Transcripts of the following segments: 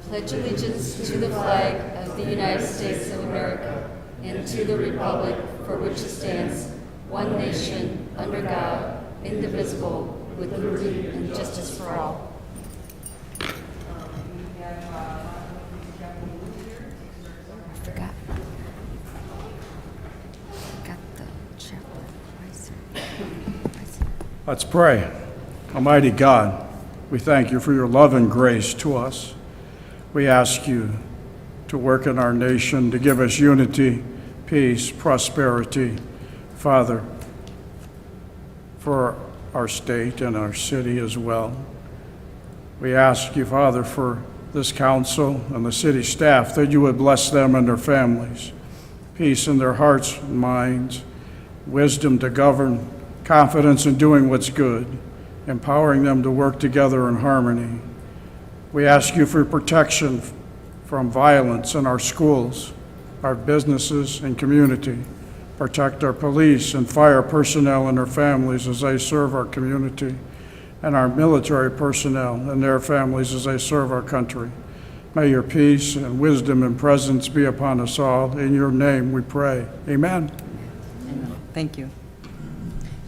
pledge allegiance to the flag of the United States of America and to the republic for which it stands, one nation, under God, indivisible, with liberty and justice for all. Let's pray. Almighty God, we thank you for your love and grace to us. We ask you to work in our nation, to give us unity, peace, prosperity. Father, for our state and our city as well. We ask you, Father, for this council and the city staff, that you would bless them and their families, peace in their hearts and minds, wisdom to govern, confidence in doing what's good, empowering them to work together in harmony. We ask you for protection from violence in our schools, our businesses, and community. Protect our police and fire personnel and their families as they serve our community, and our military personnel and their families as they serve our country. May your peace and wisdom and presence be upon us all. In your name we pray. Amen. Amen. Thank you.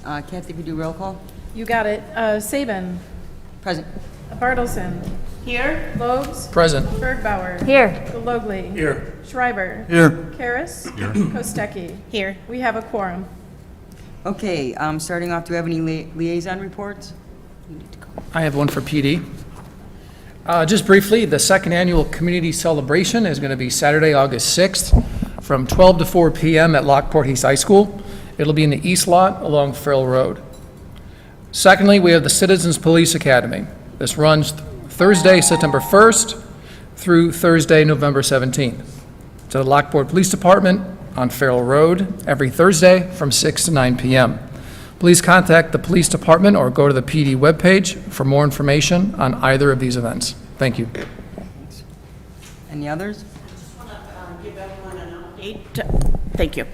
Kathy, if you do roll call. You got it. Saban. Present. Bartleson. Here. Lobes. Present. Bergbauer. Here. Logly. Here. Schreiber. Here. Karas. Here. Kostecki. Here. We have a quorum. Okay, starting off, do we have any liaison reports? I have one for PD. Just briefly, the second annual community celebration is going to be Saturday, August 6th from 12 to 4 p.m. at Lockport East High School. It'll be in the East Lot along Farrell Road. Secondly, we have the Citizens Police Academy. This runs Thursday, September 1st through Thursday, November 17th. To the Lockport Police Department on Farrell Road every Thursday from 6 to 9 p.m. Please contact the police department or go to the PD webpage for more information on either of these events. Thank you. Any others? I just want to give everyone an update. Thank you.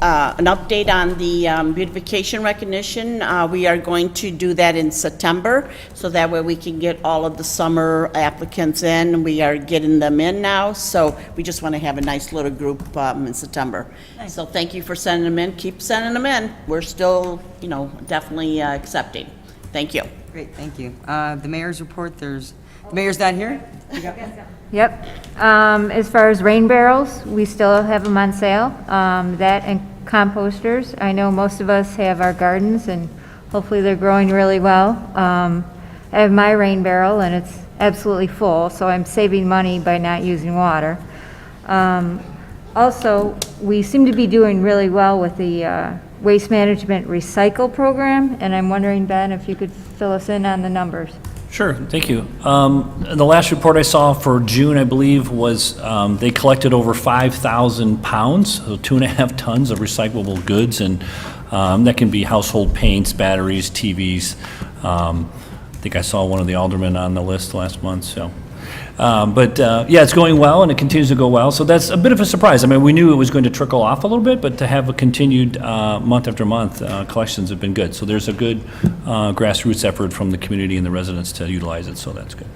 An update on the beautification recognition. We are going to do that in September, so that way we can get all of the summer applicants in. We are getting them in now, so we just want to have a nice little group in September. Nice. So thank you for sending them in. Keep sending them in. We're still, definitely accepting. Thank you. Great, thank you. The mayor's report, the mayor's not here? Yep. As far as rain barrels, we still have them on sale. That and composters. I know most of us have our gardens, and hopefully they're growing really well. I have my rain barrel, and it's absolutely full, so I'm saving money by not using water. Also, we seem to be doing really well with the Waste Management Recycle program, and I'm wondering, Ben, if you could fill us in on the numbers. Sure, thank you. The last report I saw for June, I believe, was they collected over 5,000 pounds, so 2.5 tons of recyclable goods, and that can be household paints, batteries, TVs. I think I saw one of the aldermen on the list last month, so. Yeah, it's going well, and it continues to go well, so that's a bit of a surprise. I mean, we knew it was going to trickle off a little bit, but to have a continued month after month, collections have been good. So there's a good grassroots effort from the community and the residents to utilize it, so that's good.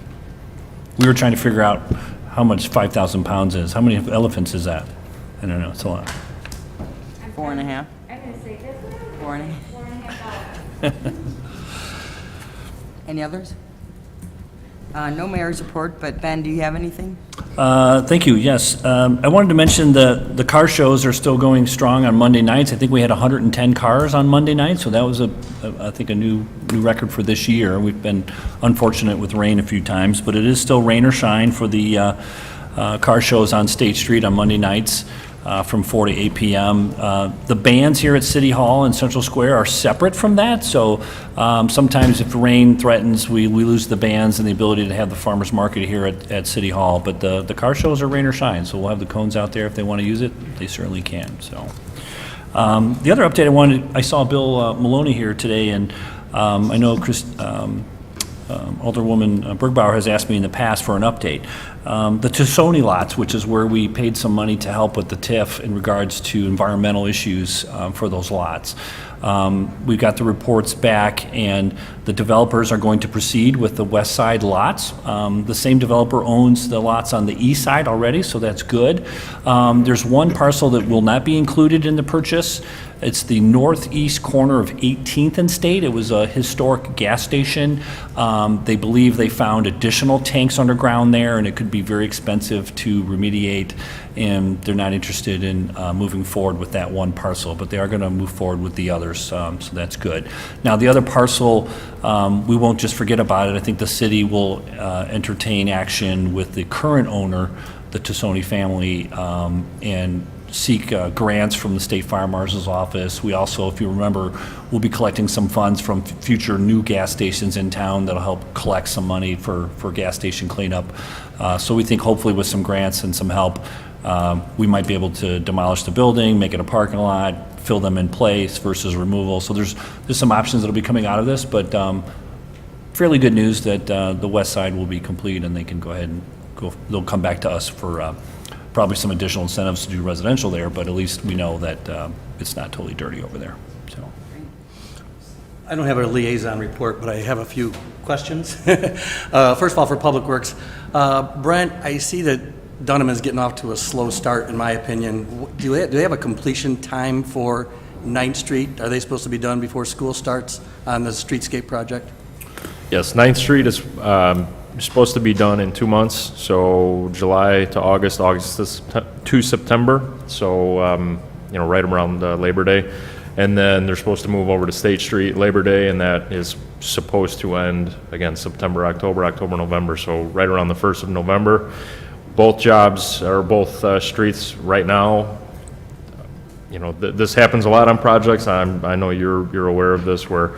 We were trying to figure out how much 5,000 pounds is. How many elephants is that? I don't know, it's a lot. 4.5. I'm going to say this one. 4.5. Any others? No mayor's report, but Ben, do you have anything? Thank you, yes. I wanted to mention the car shows are still going strong on Monday nights. I think we had 110 cars on Monday night, so that was, I think, a new record for this year. We've been unfortunate with rain a few times, but it is still rain or shine for the car shows on State Street on Monday nights from 4 to 8 p.m. The bands here at City Hall and Central Square are separate from that, so sometimes if rain threatens, we lose the bands and the ability to have the farmers market here at City Hall, but the car shows are rain or shine, so we'll have the cones out there. If they want to use it, they certainly can. So the other update I saw Bill Maloney here today, and I know Alderwoman Bergbauer has asked me in the past for an update. The Tusoni lots, which is where we paid some money to help with the TIF in regards to environmental issues for those lots. We've got the reports back, and The developers are going to proceed with the west side lots. The same developer owns the lots on the east side already, so that's good. There's one parcel that will not be included in the purchase. It's the northeast corner of 18th and State. It was a historic gas station. They believe they found additional tanks underground there, and it could be very expensive to remediate, and they're not interested in moving forward with that one parcel, but they are going to move forward with the others, so that's good. Now, the other parcel, we won't just forget about it. I think the city will entertain action with the current owner, the Tassoni family, and seek grants from the State Fire Marshal's office. We also, if you remember, will be collecting some funds from future new gas stations in town that'll help collect some money for gas station cleanup. So we think hopefully with some grants and some help, we might be able to demolish the building, make it a parking lot, fill them in place versus removal. So there's some options that'll be coming out of this, but fairly good news that the west side will be complete and they can go ahead and they'll come back to us for probably some additional incentives to do residential there, but at least we know that it's not totally dirty over there, so. I don't have a liaison report, but I have a few questions. First of all, for Public Works, Brent, I see that Dunham is getting off to a slow start, in my opinion. Do they have a completion time for 9th Street? Are they supposed to be done before school starts on the streetscape project? Yes, 9th Street is supposed to be done in 2 months, so July to August, August to September, so right around Labor Day. And then they're supposed to move over to State Street Labor Day, and that is supposed to end, again, September, October, November, so right around the 1st of November. Both jobs, or both streets right now, this happens a lot on projects. I know you're aware of this, where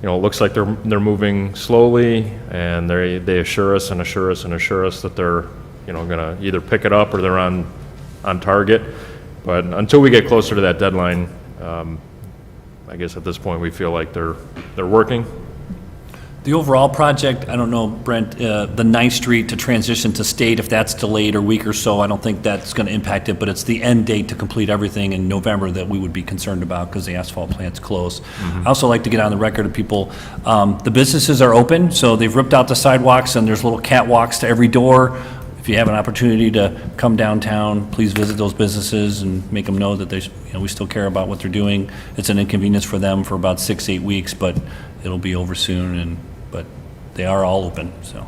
it looks like they're moving slowly, and they assure us that they're gonna either pick it up or they're on target. But until we get closer to that deadline, I guess at this point we feel like they're working. The overall project, I don't know, Brent, the 9th Street to transition to State, if that's delayed a week or so, I don't think that's going to impact it, but it's the end date to complete everything in November that we would be concerned about because the asphalt plant's closed. I also like to get on the record of people, the businesses are open, so they've ripped out the sidewalks and there's little catwalks to every door. If you have an opportunity to come downtown, please visit those businesses and make them know that we still care about what they're doing. It's an inconvenience for them for about 6-8 weeks, but it'll be over soon, but they are all open, so.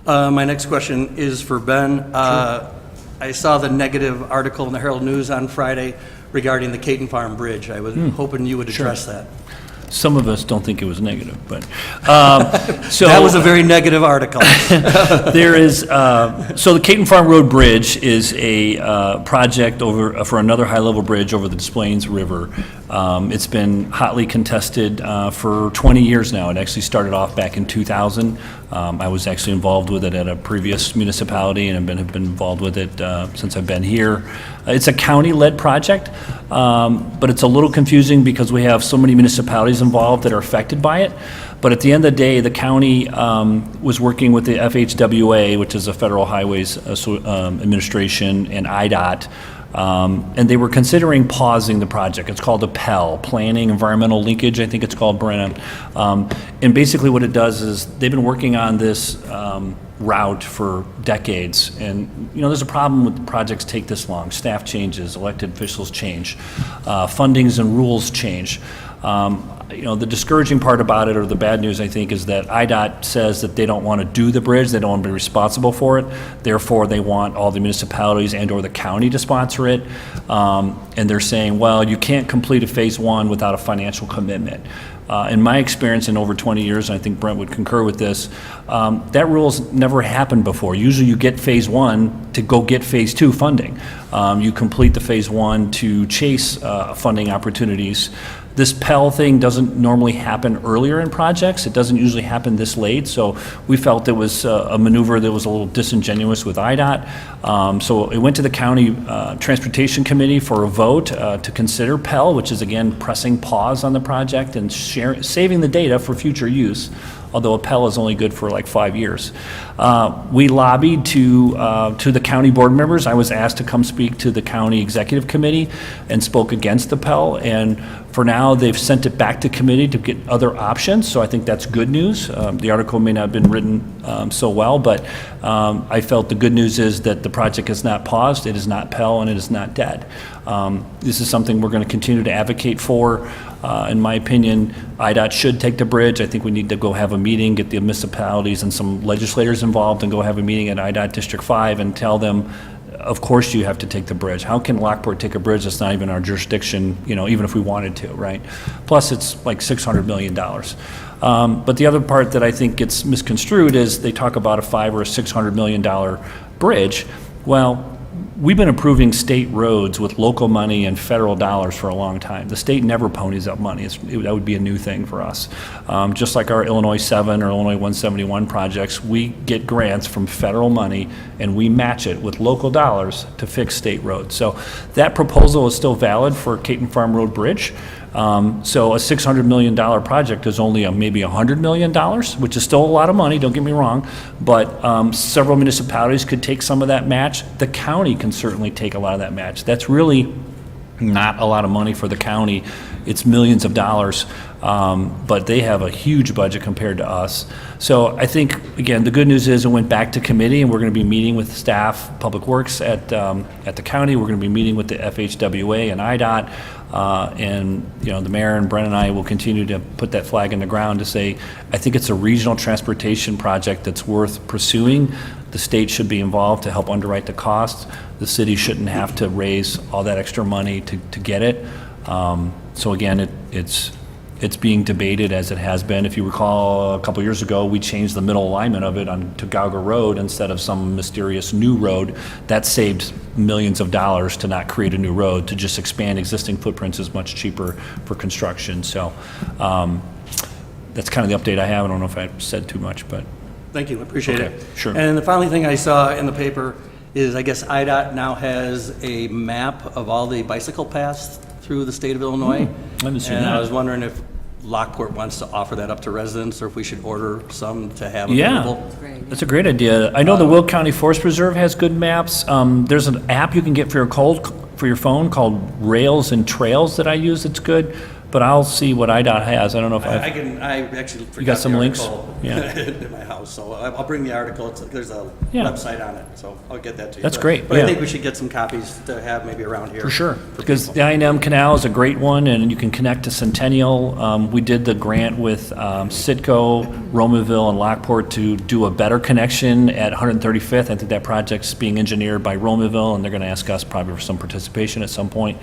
My next question is for Ben. I saw the negative article in the Herald News on Friday regarding the Caton Farm Bridge. I was hoping you would address that. Some of us don't think it was negative, but, so. That was a very negative article. There is, so the Caton Farm Road Bridge is a project for another high-level bridge over the Des Plaines River. It's been hotly contested for 20 years now. It actually started off back in 2000. I was actually involved with it at a previous municipality and have been involved with it since I've been here. It's a county-led project, but it's a little confusing because we have so many municipalities involved that are affected by it. But at the end of the day, the county was working with the FHWA, which is the Federal Highways Administration, and IDOT, and they were considering pausing the project. It's called a PEL, Planning Environmental Linkage, I think it's called, Brennan. And basically what it does is they've been working on this route for decades, and there's a problem with projects take this long. Staff changes, elected officials change, fundings and rules change. The discouraging part about it, or the bad news, I think, is that IDOT says that they don't want to do the bridge, they don't want to be responsible for it, therefore they want all the municipalities and or the county to sponsor it, and they're saying, well, you can't complete a phase one without a financial commitment. In my experience in over 20 years, and I think Brent would concur with this, that rule's never happened before. Usually you get phase one to go get phase two funding. You complete the phase one to chase funding opportunities. This Pell thing doesn't normally happen earlier in projects. It doesn't usually happen this late, so we felt it was a maneuver that was a little disingenuous with IDOT. So it went to the County Transportation Committee for a vote to consider Pell, which is again pressing pause on the project and saving the data for future use. although a Pell is only good for like 5 years. We lobbied to the county board members. I was asked to come speak to the county executive committee and spoke against the Pell, and for now, they've sent it back to committee to get other options, so I think that's good news. The article may not have been written so well, but I felt the good news is that the project is not paused, it is not Pell, and it is not dead. This is something we're going to continue to advocate for. In my opinion, IDOT should take the bridge. I think we need to go have a meeting, get the municipalities and some legislators involved, and go have a meeting at IDOT District 5 and tell them, of course you have to take the bridge. How can Lockport take a bridge that's not even our jurisdiction, even if we wanted to, right? Plus, it's like $600 million. But the other part that I think gets misconstrued is they talk about a $500 or $600 million bridge. Well, we've been approving state roads with local money and federal dollars for a long time. The state never ponies up money. That would be a new thing for us. Just like our Illinois 7 or Illinois 171 projects, we get grants from federal money and we match it with local dollars to fix state roads. So that proposal is still valid for Caton Farm Road Bridge. So a $600 million project is only maybe $100 million, which is still a lot of money, don't get me wrong, but several municipalities could take some of that match. The county can certainly take a lot of that match. That's really not a lot of money for the county. It's millions of dollars, but they have a huge budget compared to us. So I think, again, the good news is it went back to committee, and we're going to be meeting with staff, Public Works at the county. We're going to be meeting with the FHWA and IDOT, and the mayor and Brent and I will continue to put that flag in the ground to say, I think it's a regional transportation project that's worth pursuing. The state should be involved to help underwrite the cost. The city shouldn't have to raise all that extra money to get it. So again, it's being debated as it has been. If you recall, a couple years ago, we changed the middle alignment of it to Gauger Road instead of some mysterious new road. That saved millions of dollars to not create a new road, to just expand existing footprints is much cheaper for construction. So that's kind of the update I have. I don't know if I said too much, but. Thank you, appreciate it. Sure. And the final thing I saw in the paper is, I guess IDOT now has a map of all the bicycle paths through the state of Illinois. I haven't seen And that. I was wondering if Lockport wants to offer that up to residents, or if we should order some to have Yeah, available. that's a great idea. I know the Will County Forest Preserve has good maps. There's an app you can get for your phone called Rails and Trails that I use that's good, but I'll see what IDOT has. I don't know if I actually forgot got some the links? article Yeah. in my house, so I'll bring the article. There's a Yeah. website on it, so I'll get that to you. That's great, But I yeah. think we should get some copies to have maybe around here. For sure, for because people. the I&M Canal is a great one, and you can connect to Centennial. We did the grant with Citgo, Romaville, and Lockport to do a better connection at 135th. I think that project's being engineered by Romaville, and they're going to ask us probably for some participation at some point.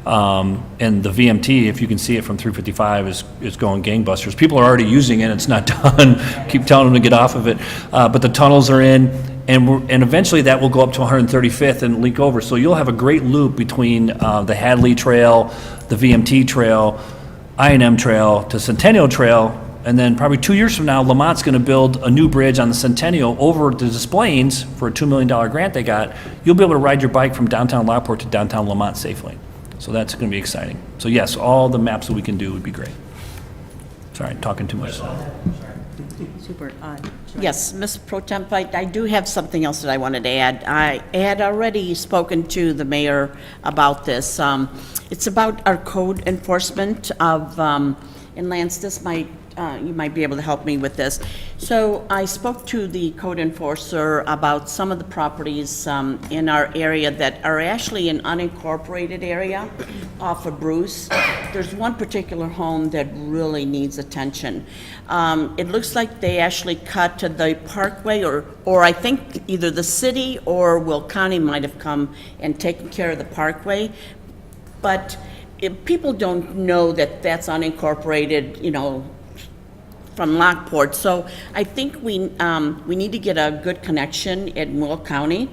And the VMT, if you can see it from 355, is going gangbusters. People are already using it, it's not done. Keep telling them to get off of it. But the tunnels are in, and eventually that will go up to 135th and link over. So you'll have a great loop between the Hadley Trail, the VMT Trail, I&M Trail to Centennial Trail, and then probably 2 years from now, Lamont's going to build a new bridge on the Centennial over the Des Plaines for a $2 million grant they got. You'll be able to ride your bike from downtown Lockport to downtown Lamont safely. So that's going to be exciting. So yes, all the maps that we can do would be great. Sorry, talking too much. Super. Yes, Ms. Pro Temp, I do have something else that I wanted to add. I had already spoken to the mayor about this. It's about our code enforcement of, and Lance, this might, you might be able to help me with this. So I spoke to the code enforcer about some of the properties in our area that are actually an unincorporated area off of Bruce. There's one particular home that really needs attention. It looks like they actually cut to the parkway, or I think either the city or Will County might have come and taken care of the parkway. But if people don't know that that's unincorporated, from Lockport. So I think we need to get a good connection in Will County.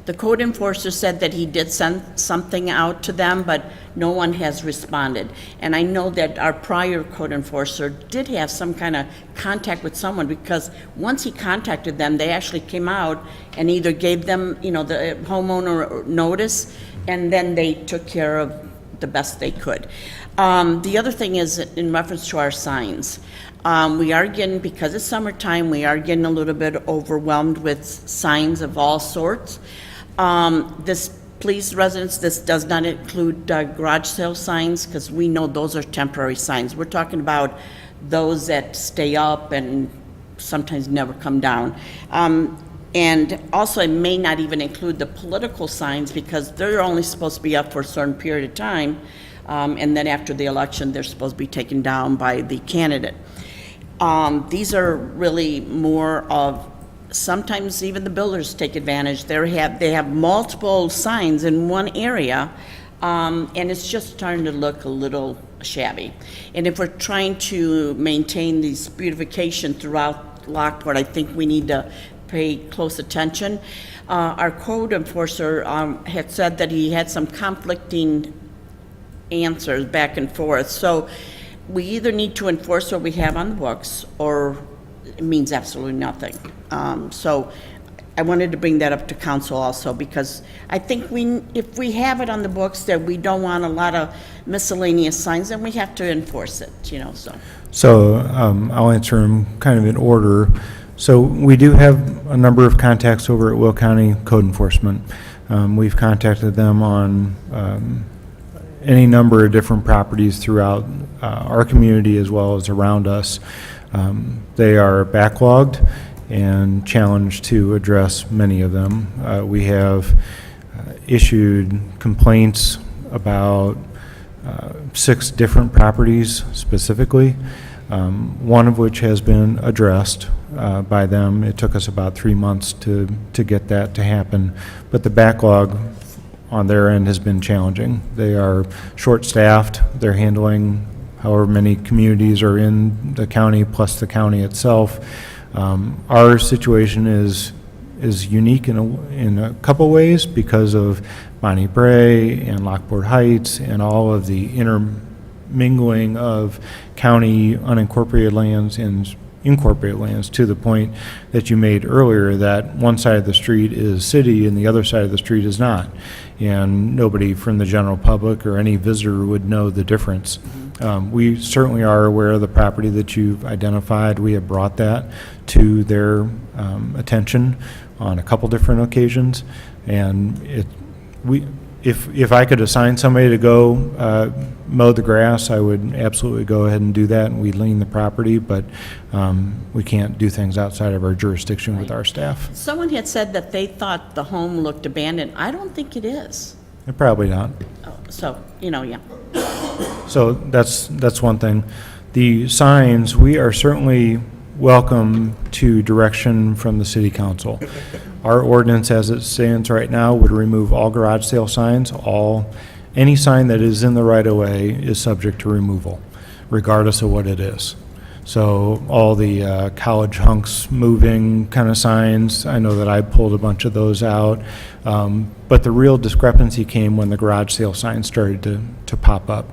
The code enforcer said that he did send something out to them, but no one has responded. And I know that our prior code enforcer did have some kind of contact with someone, because once he contacted them, they actually came out and either gave them, the homeowner notice, and then they took care of the best they could. The other thing is in reference to our signs. We are getting, because it's summertime, we are getting a little bit overwhelmed with signs of all sorts. Please, residents, this does not include garage sale signs, because we know those are temporary signs. We're talking about those that stay up and sometimes never come down. And also, it may not even include the political signs, because they're only supposed to be up for a certain period of time, and then after the election, they're supposed to be taken down by the candidate. These are really more of, sometimes even the builders take advantage. They have multiple signs in one area, and it's just starting to look a little shabby. And if we're trying to maintain this beautification throughout Lockport, I think we need to pay close attention. Our code enforcer had said that he had some conflicting answers back and forth. So we either need to enforce what we have on the books, or it means absolutely nothing. So I wanted to bring that up to council also, because I think if we have it on the books that we don't want a lot of miscellaneous signs, then we have to enforce it, so. So I'll answer them kind of in order. So we do have a number of contacts over at Will County Code Enforcement. We've contacted them on any number of different properties throughout our community as well as around us. They are backlogged and challenged to address many of them. We have issued complaints about 6 different properties specifically, one of which has been addressed by them. It took us about 3 months to get that to happen, but the backlog on their end has been challenging. They are short-staffed. They're handling however many communities are in the county plus the county itself. Our situation is unique in a couple ways because of Bonnie Bray and Lockport Heights and all of the intermingling of county unincorporated lands and incorporated lands, to the point that you made earlier that one side of the street is city and the other side of the street is not. And nobody from the general public or any visitor would know the difference. We certainly are aware of the property that you've identified. We have brought that to their attention on a couple different occasions. And if I could assign somebody to go mow the grass, I would absolutely go ahead and do that, and we'd lien the property, but we can't do things outside of our jurisdiction with our staff. Someone had said that they thought the home looked abandoned. I don't think it is. Probably not. So, yeah. So that's one thing. The signs, we are certainly welcome to direction from the city council. Our ordinance as it stands right now would remove all garage sale signs. Any sign that is in the right of way is subject to removal, regardless of what it is. So all the college hunks moving kind of signs, I know that I pulled a bunch of those out. But the real discrepancy came when the garage sale signs started to pop up,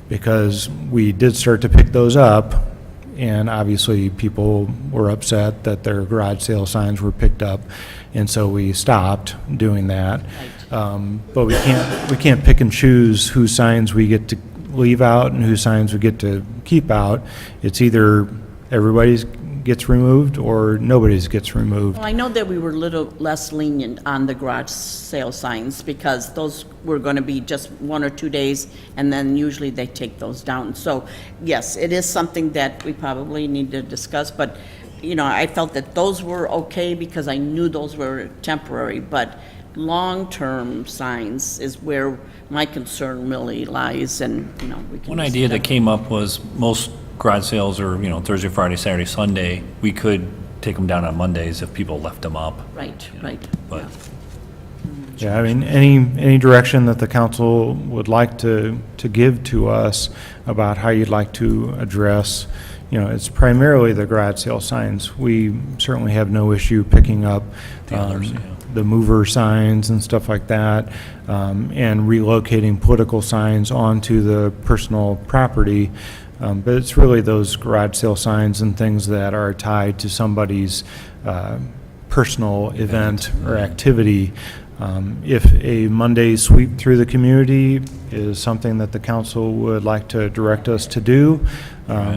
because we did start to pick those up, and obviously people were upset that their garage sale signs were picked up, and so we stopped doing that. But we can't pick and choose whose signs we get to leave out and whose signs we get to keep out. It's either everybody's gets removed or nobody's gets removed. Well, I know that we were a little less lenient on the garage sale signs, because those were going to be just 1 or 2 days, and then usually they take those down. So yes, it is something that we probably need to discuss, but I felt that those were okay because I knew those were temporary, but long-term signs is where my concern really lies, and we can. One idea that came up was most garage sales are, Thursday, Friday, Saturday, Sunday. We could take them down on Mondays if people left them up. Right. But Yeah, I mean, any direction that the council would like to give to us about how you'd like to address, it's primarily the garage sale signs. We certainly have no issue picking up The others, yeah. the mover signs and stuff like that, and relocating political signs onto the personal property. But it's really those garage sale signs and things that are tied to somebody's personal event or activity If a Monday sweep through the community is something that the council would like to direct us to do,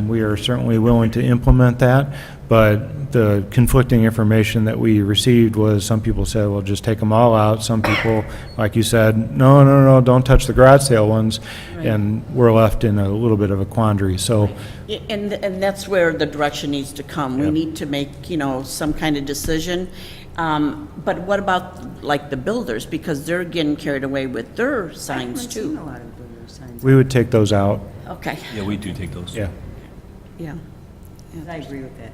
we are certainly willing to implement that. But the conflicting information that we received was some people said, well, just take them all out. Some people, like you said, no, don't touch the garage sale ones. And we're left in a little bit of a quandary. So And that's where the direction needs to come. We need to make, some kind of decision. But what about, like, the builders? Because they're getting carried away with their signs, I've seen a too. lot of builder signs. we would take those out. Okay, Yeah, we do take those. Yeah. yeah. I agree with that.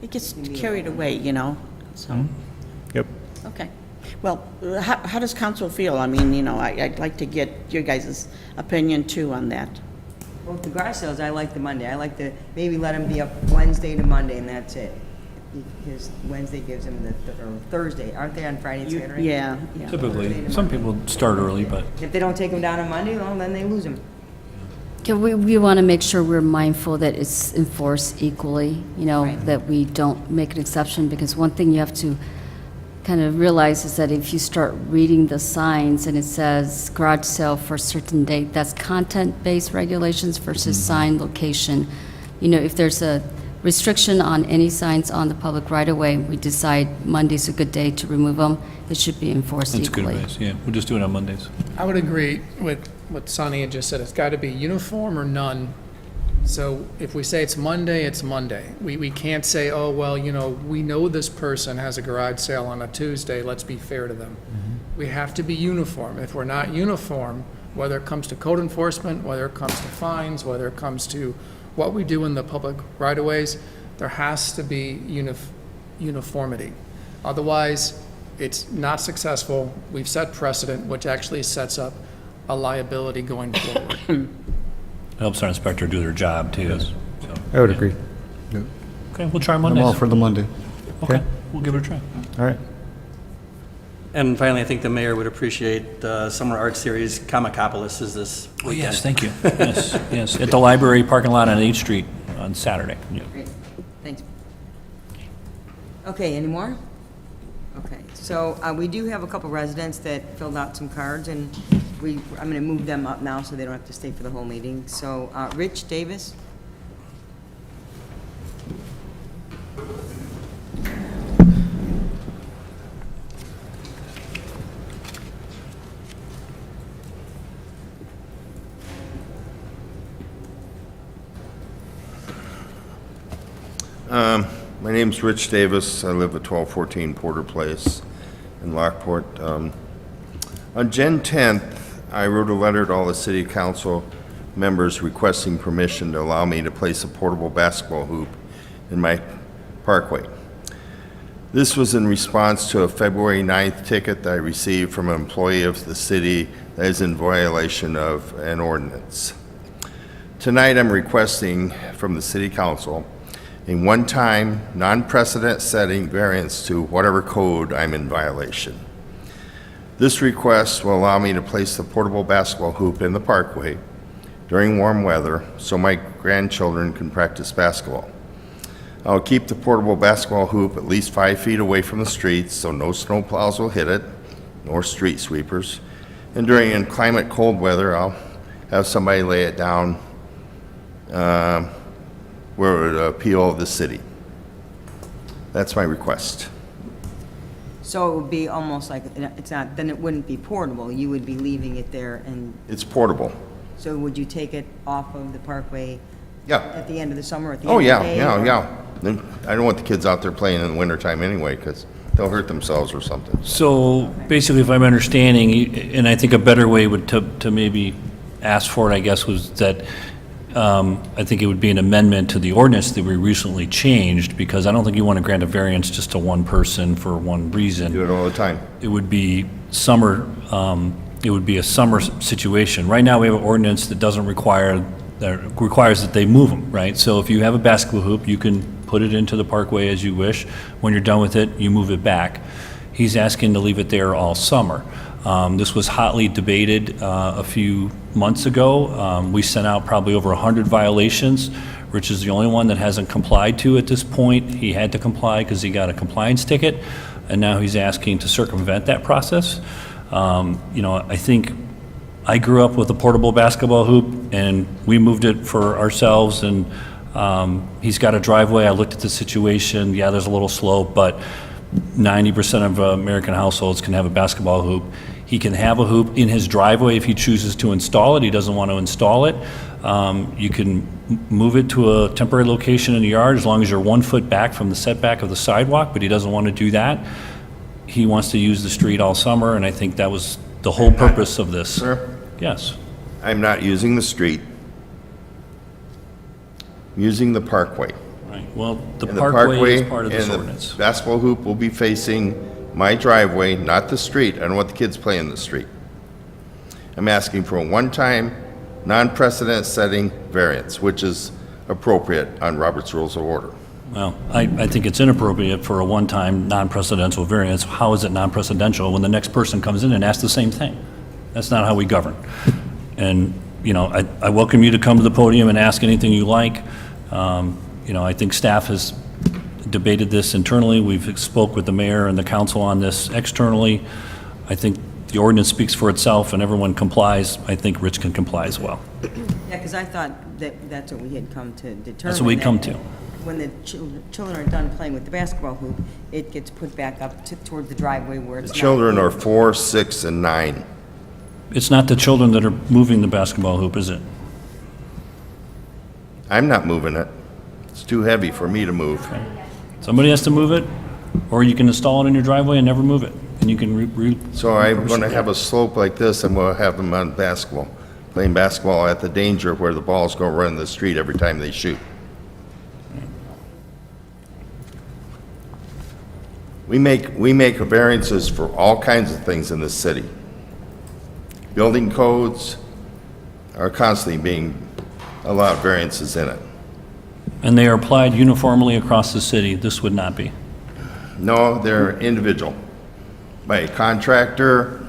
It gets carried away, so, Yep. okay. Well, how does council feel? I mean, I'd like to get your guys' opinion, too, on that. Well, the garage sales, I like the Monday. I like to maybe let them be up Wednesday to Monday, and that's it. Because Wednesday gives them or Thursday. Aren't they on Friday and Saturday? Yeah. Typically, some people start early, but If they don't take them down on Monday, well, then they lose them. Yeah, we want to make sure we're mindful that it's enforced equally, that we don't make an exception, because one thing you have to kind of realize is that if you start reading the signs and it says garage sale for a certain date, that's content-based regulations versus sign location. If there's a restriction on any signs on the public right-of-way, we decide Monday's a good day to remove them, it should be enforced it's good equally. ways, yeah. We'll just do it on Mondays. I would agree with what Sonny had just said. It's got to be uniform or none. So if we say it's Monday, it's Monday. We can't say, oh, well, we know this person has a garage sale on a Tuesday, let's be fair to them. We have to be uniform. If we're not uniform, whether it comes to code enforcement, whether it comes to fines, whether it comes to what we do in the public right-of-ways, there has to be uniformity. Otherwise, it's not successful. We've set precedent, which actually sets up a liability going forward. It helps our inspector do their job, too. So, I would agree. okay, we'll try I'm Mondays. all for the Monday. Okay, we'll give it a try. All right. And finally, I think the mayor would appreciate the Summer Art Series Comicopolis is this weekend. Oh, yes, thank you. Yes, at the library parking lot on 8th Street on Saturday. Yeah. Great, thanks. Okay, any more? Okay, so we do have a couple residents that filled out some cards, and I'm going to move them up now so they don't have to stay for the whole meeting. So, Rich Davis? My name's Rich Davis. I live at 1214 Porter Place in Lockport. On Jan 10th, I wrote a letter to all the city council members requesting permission to allow me to place a portable basketball hoop in my parkway. This was in response to a February 9th ticket that I received from an employee of the city that is in violation of an ordinance. Tonight, I'm requesting from the city council a one-time, non-precedent-setting variance to whatever code I'm in violation. This request will allow me to place the portable basketball hoop in the parkway during warm weather so my grandchildren can practice basketball. I'll keep the portable basketball hoop at least 5 feet away from the streets so no snowplows will hit it, nor street sweepers. And during inclement cold weather, I'll have somebody lay it down where it would appeal the city. That's my request. So it would be almost like, it's not, then it wouldn't be portable, you would be leaving it there, and It's portable. so would you take it off of the parkway Yeah. at the end of the summer, at the Oh, end yeah, of the day? yeah, or- yeah. Then I don't want the kids out there playing in the wintertime anyway, because they'll hurt themselves or something. So basically, if I'm understanding, and I think a better way would to maybe ask for it, I guess, was that I think it would be an amendment to the ordinance that we recently changed, because I don't think you want to grant a variance just to one person for one reason. Do it all the time. It would be summer, it would be a summer situation. Right now, we have an ordinance that doesn't require, that requires that they move them, right? So if you have a basketball hoop, you can put it into the parkway as you wish. When you're done with it, you move it back. He's asking to leave it there all summer. This was hotly debated a few months ago. We sent out probably over 100 violations. Rich is the only one that hasn't complied to at this point. He had to comply because he got a compliance ticket. and now he's asking to circumvent that process. I think I grew up with a portable basketball hoop, and we moved it for ourselves, and he's got a driveway. I looked at the situation. Yeah, there's a little slope, but 90% of American households can have a basketball hoop. He can have a hoop in his driveway if he chooses to install it. He doesn't want to install it. You can move it to a temporary location in the yard as long as you're 1 foot back from the setback of the sidewalk, but he doesn't want to do that. He wants to use the street all summer, and I think that was the whole purpose of this. Sir? Yes. I'm not using the street. I'm using the parkway. Right. Well, the And parkway is part of this and the ordinance. basketball hoop will be facing my driveway, not the street. I don't want the kids playing in the street. I'm asking for a one-time, non-precedent setting variance, which is appropriate on Robert's Rules of Order. Well, I think it's inappropriate for a one-time, non-precedential variance. How is it non-precedential when the next person comes in and asks the same thing? That's not how we govern. And, I welcome you to come to the podium and ask anything you like. I think staff has debated this internally. We've spoke with the mayor and the council on this externally. I think the ordinance speaks for itself and everyone complies. I think Rich can comply as well. Yeah, because I thought that's what we had come to determine. That's what we'd come to. When the children are done playing with the basketball hoop, it gets put back up toward the driveway where it's The not. children are 4, 6, and 9. It's not the children that are moving the basketball hoop, is it? I'm not moving it. It's too heavy for me to move. Somebody has to move it, or you can install it in your driveway and never move it. And you can So I'm going to have a slope like this, and we'll have them on basketball, playing basketball at the danger where the ball's going to run in the street every time they shoot. We make variances for all kinds of things in this city. Building codes are constantly being allowed variances in it. And they are applied uniformly across the city. This would not be. No, they're individual, by a contractor,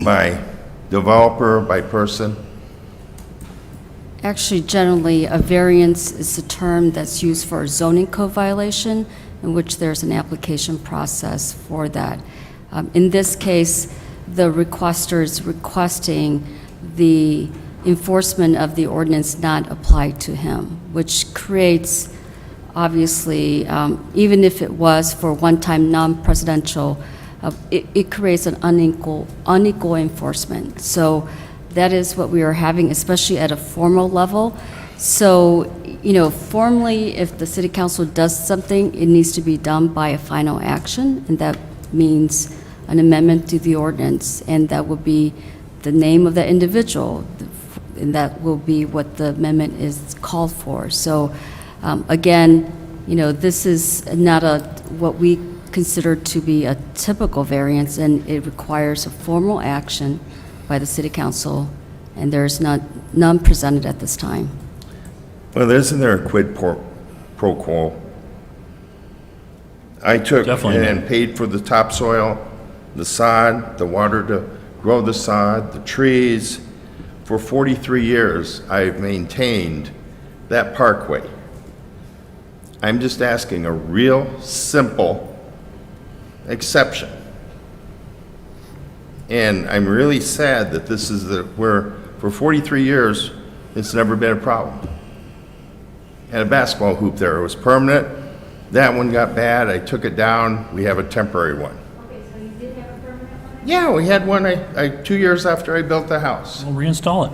by developer, by person. Actually, generally, a variance is a term that's used for a zoning code violation in which there's an application process for that. In this case, the requester is requesting the enforcement of the ordinance not apply to him, which creates, obviously, even if it was for one-time non-presidential, it creates an unequal enforcement. So that is what we are having, especially at a formal level. So, formally, if the city council does something, it needs to be done by a final action, and that means an amendment to the ordinance, and that will be the name of the individual, and that will be what the amendment is called for. So, again, this is not what we consider to be a typical variance, and it requires a formal action by the city council, and there's none presented at this time. Well, isn't there a quid pro quo? I took Definitely. and paid for the topsoil, the sod, the water to grow the sod, the trees. For 43 years, I've maintained that parkway. I'm just asking a real simple exception. And I'm really sad that this is where, for 43 years, it's never been a problem. And a basketball hoop there, it was permanent. That one got bad, I took it down, we have a temporary one. Okay, so you did have a permanent one? Yeah, we had one 2 years after I built the house. We'll reinstall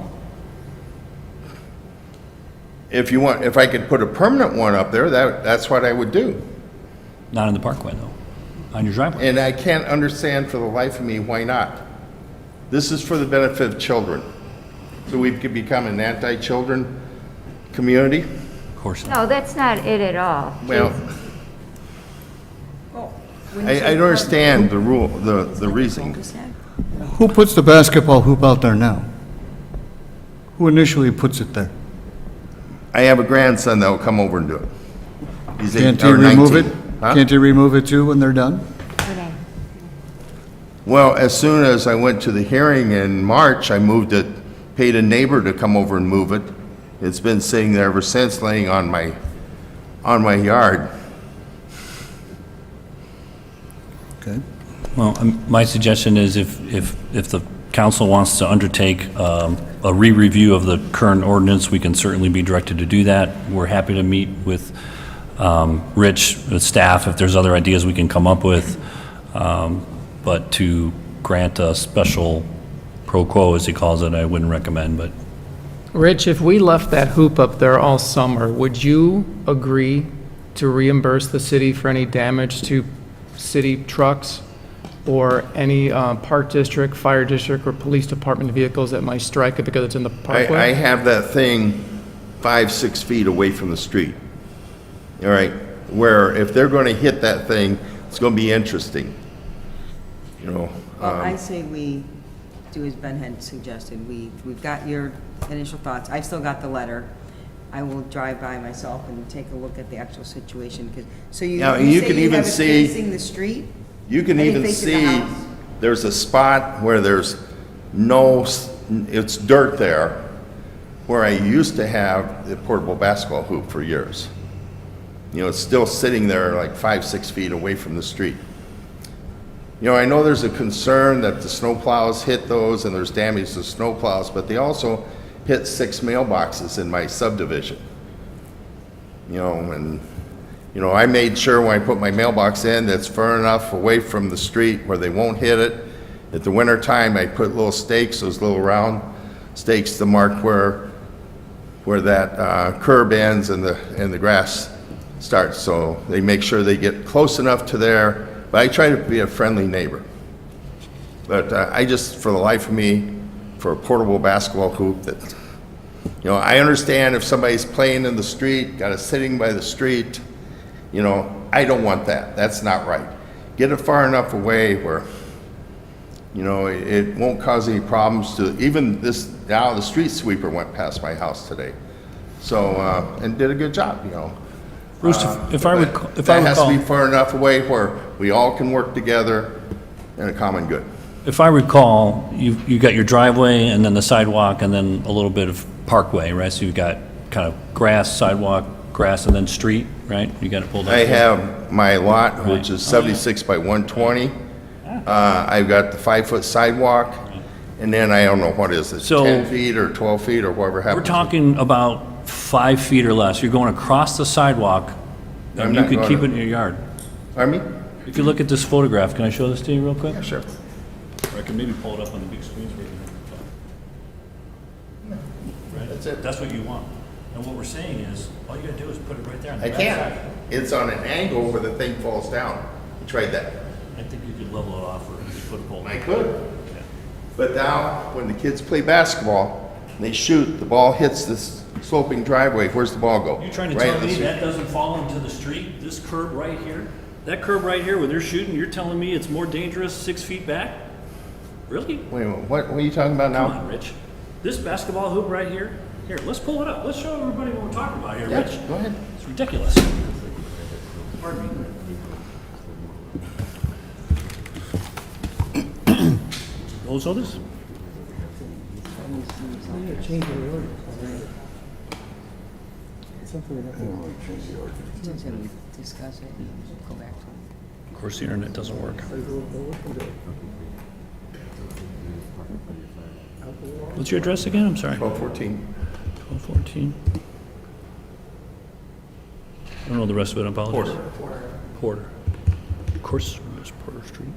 it. If I could put a permanent one up there, that's what I would do. Not in the parkway, though. On your driveway. And I can't understand for the life of me why not. This is for the benefit of children. So we could become an anti-children community? Of course not. No, that's not it at all. Well, I don't understand the rule, the reasoning. Who puts the basketball hoop out there now? Who initially puts it there? I have a grandson that will come over and do it. He's Can't 8 he or remove 19. it? Huh? Can't he remove it too when they're done? Okay. Well, as soon as I went to the hearing in March, I moved it, paid a neighbor to come over and move it. It's been sitting there ever since, laying on my yard. Okay. Well, my suggestion is if the council wants to undertake a re-review of the current ordinance, we can certainly be directed to do that. We're happy to meet with Rich, with staff, if there's other ideas we can come up with. But to grant a special pro quo, as he calls it, I wouldn't recommend, but Rich, if we left that hoop up there all summer, would you agree to reimburse the city for any damage to city trucks or any park district, fire district, or police department vehicles that might strike it because it's in the parkway? I have that thing 5-6 feet away from the street. All right, where if they're going to hit that thing, it's going to be interesting. You know. Well, I say we do as Ben had suggested. We've got your initial thoughts. I've still got the letter. I will drive by myself and take a look at the actual situation. So Now, you you say can you even have it see- facing the street? You can I mean, even facing the see, house? there's a spot where there's it's dirt there, where I used to have the portable basketball hoop for years. You know, it's still sitting there like 5-6 feet away from the street. You know, I know there's a concern that the snowplows hit those and there's damage to snowplows, but they also hit 6 mailboxes in my subdivision. You know, and, you know, I made sure when I put my mailbox in, that's far enough away from the street where they won't hit it. At the winter time, I put little stakes, those little round stakes to mark where that curb ends and the grass starts. So they make sure they get close enough to there. But I try to be a friendly neighbor. But I just, for the life of me, for a portable basketball hoop that, you know, I understand if somebody's playing in the street, got it sitting by the street, you know, I don't want that. That's not right. Get it far enough away where, you know, it won't cause any problems to, even this, now the street sweeper went past my house today. So, and did a good job, you know. Bruce, if I recall, That has to be far enough away where we all can work together in a common good. if I recall, you got your driveway and then the sidewalk and then a little bit of parkway, right? So you've got kind of grass, sidewalk, grass, and then street, right? You got it pulled out. I have my lot, which is Right. Oh, yeah. 76 by 120. I've got the 5-foot sidewalk, and then I don't know, what is it, So- 10 feet or 12 feet or whatever We're happens. talking about 5 feet or less. You're going across the sidewalk, I'm and you not could going keep to- it in your yard. Pardon me? If you look at this photograph, can I show this to you real quick? Yeah, sure. Or I can maybe pull it up on the big screens for you. Right? That's it. That's what you want. And what we're saying is, all you gotta do is put it right there on the I backside. can't. It's on an angle where the thing falls down. We tried that. I think you could level it off, or you could put a pole. I could. But now, when the kids play basketball, and they shoot, the ball hits this sloping driveway, where's the ball go? You trying to Right tell in the me street. that doesn't fall into the street? This curb right here? That curb right here where they're shooting, you're telling me it's more dangerous 6 feet back? Really? Wait a minute, what are you talking about Come now? on, Rich. This basketball hoop right here, here, let's pull it up. Let's show everybody what we're talking about here, Yeah, Rich. go ahead. It's ridiculous. Pardon me. Those others? Just have we discuss it and go back to it. Of course, the internet doesn't work. What's your address again? I'm sorry. 1214. 1214. I don't know the rest of it, I apologize. Porter. Of course, it's Porter Street.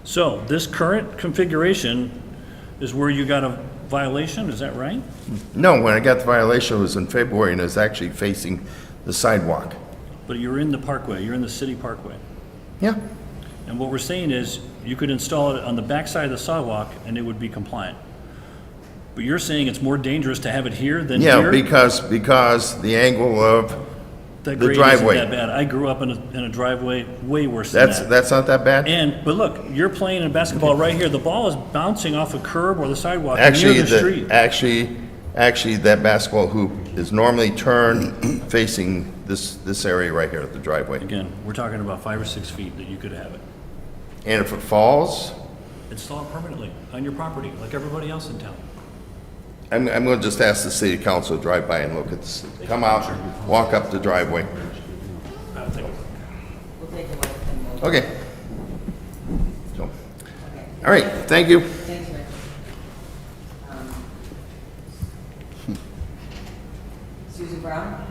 So this current configuration is where you got a violation, is that right? No, when I got the violation, it was in February, and it was actually facing the sidewalk. But you're in the parkway, you're in the city parkway. Yeah. And what we're saying is, you could install it on the backside of the sidewalk and it would be compliant. But you're saying it's more dangerous to have it here than Yeah, here? because the angle of That the grade driveway. isn't that bad. I grew up in a driveway way worse than that. That's not that bad? But look, you're playing in basketball right here. The ball is bouncing off a curb or the sidewalk near Actually, the street. actually, that basketball hoop is normally turned facing this area right here at the driveway. Again, we're talking about 5 or 6 feet that you could have it. And if it falls, Install it permanently on your property, like everybody else in town. I'm going to just ask the city council to drive by and look at this. Come out, walk up the driveway. I don't think. We'll take a look and we'll- Okay. So, all right, thank you. Thanks, Rick. Susan Brown?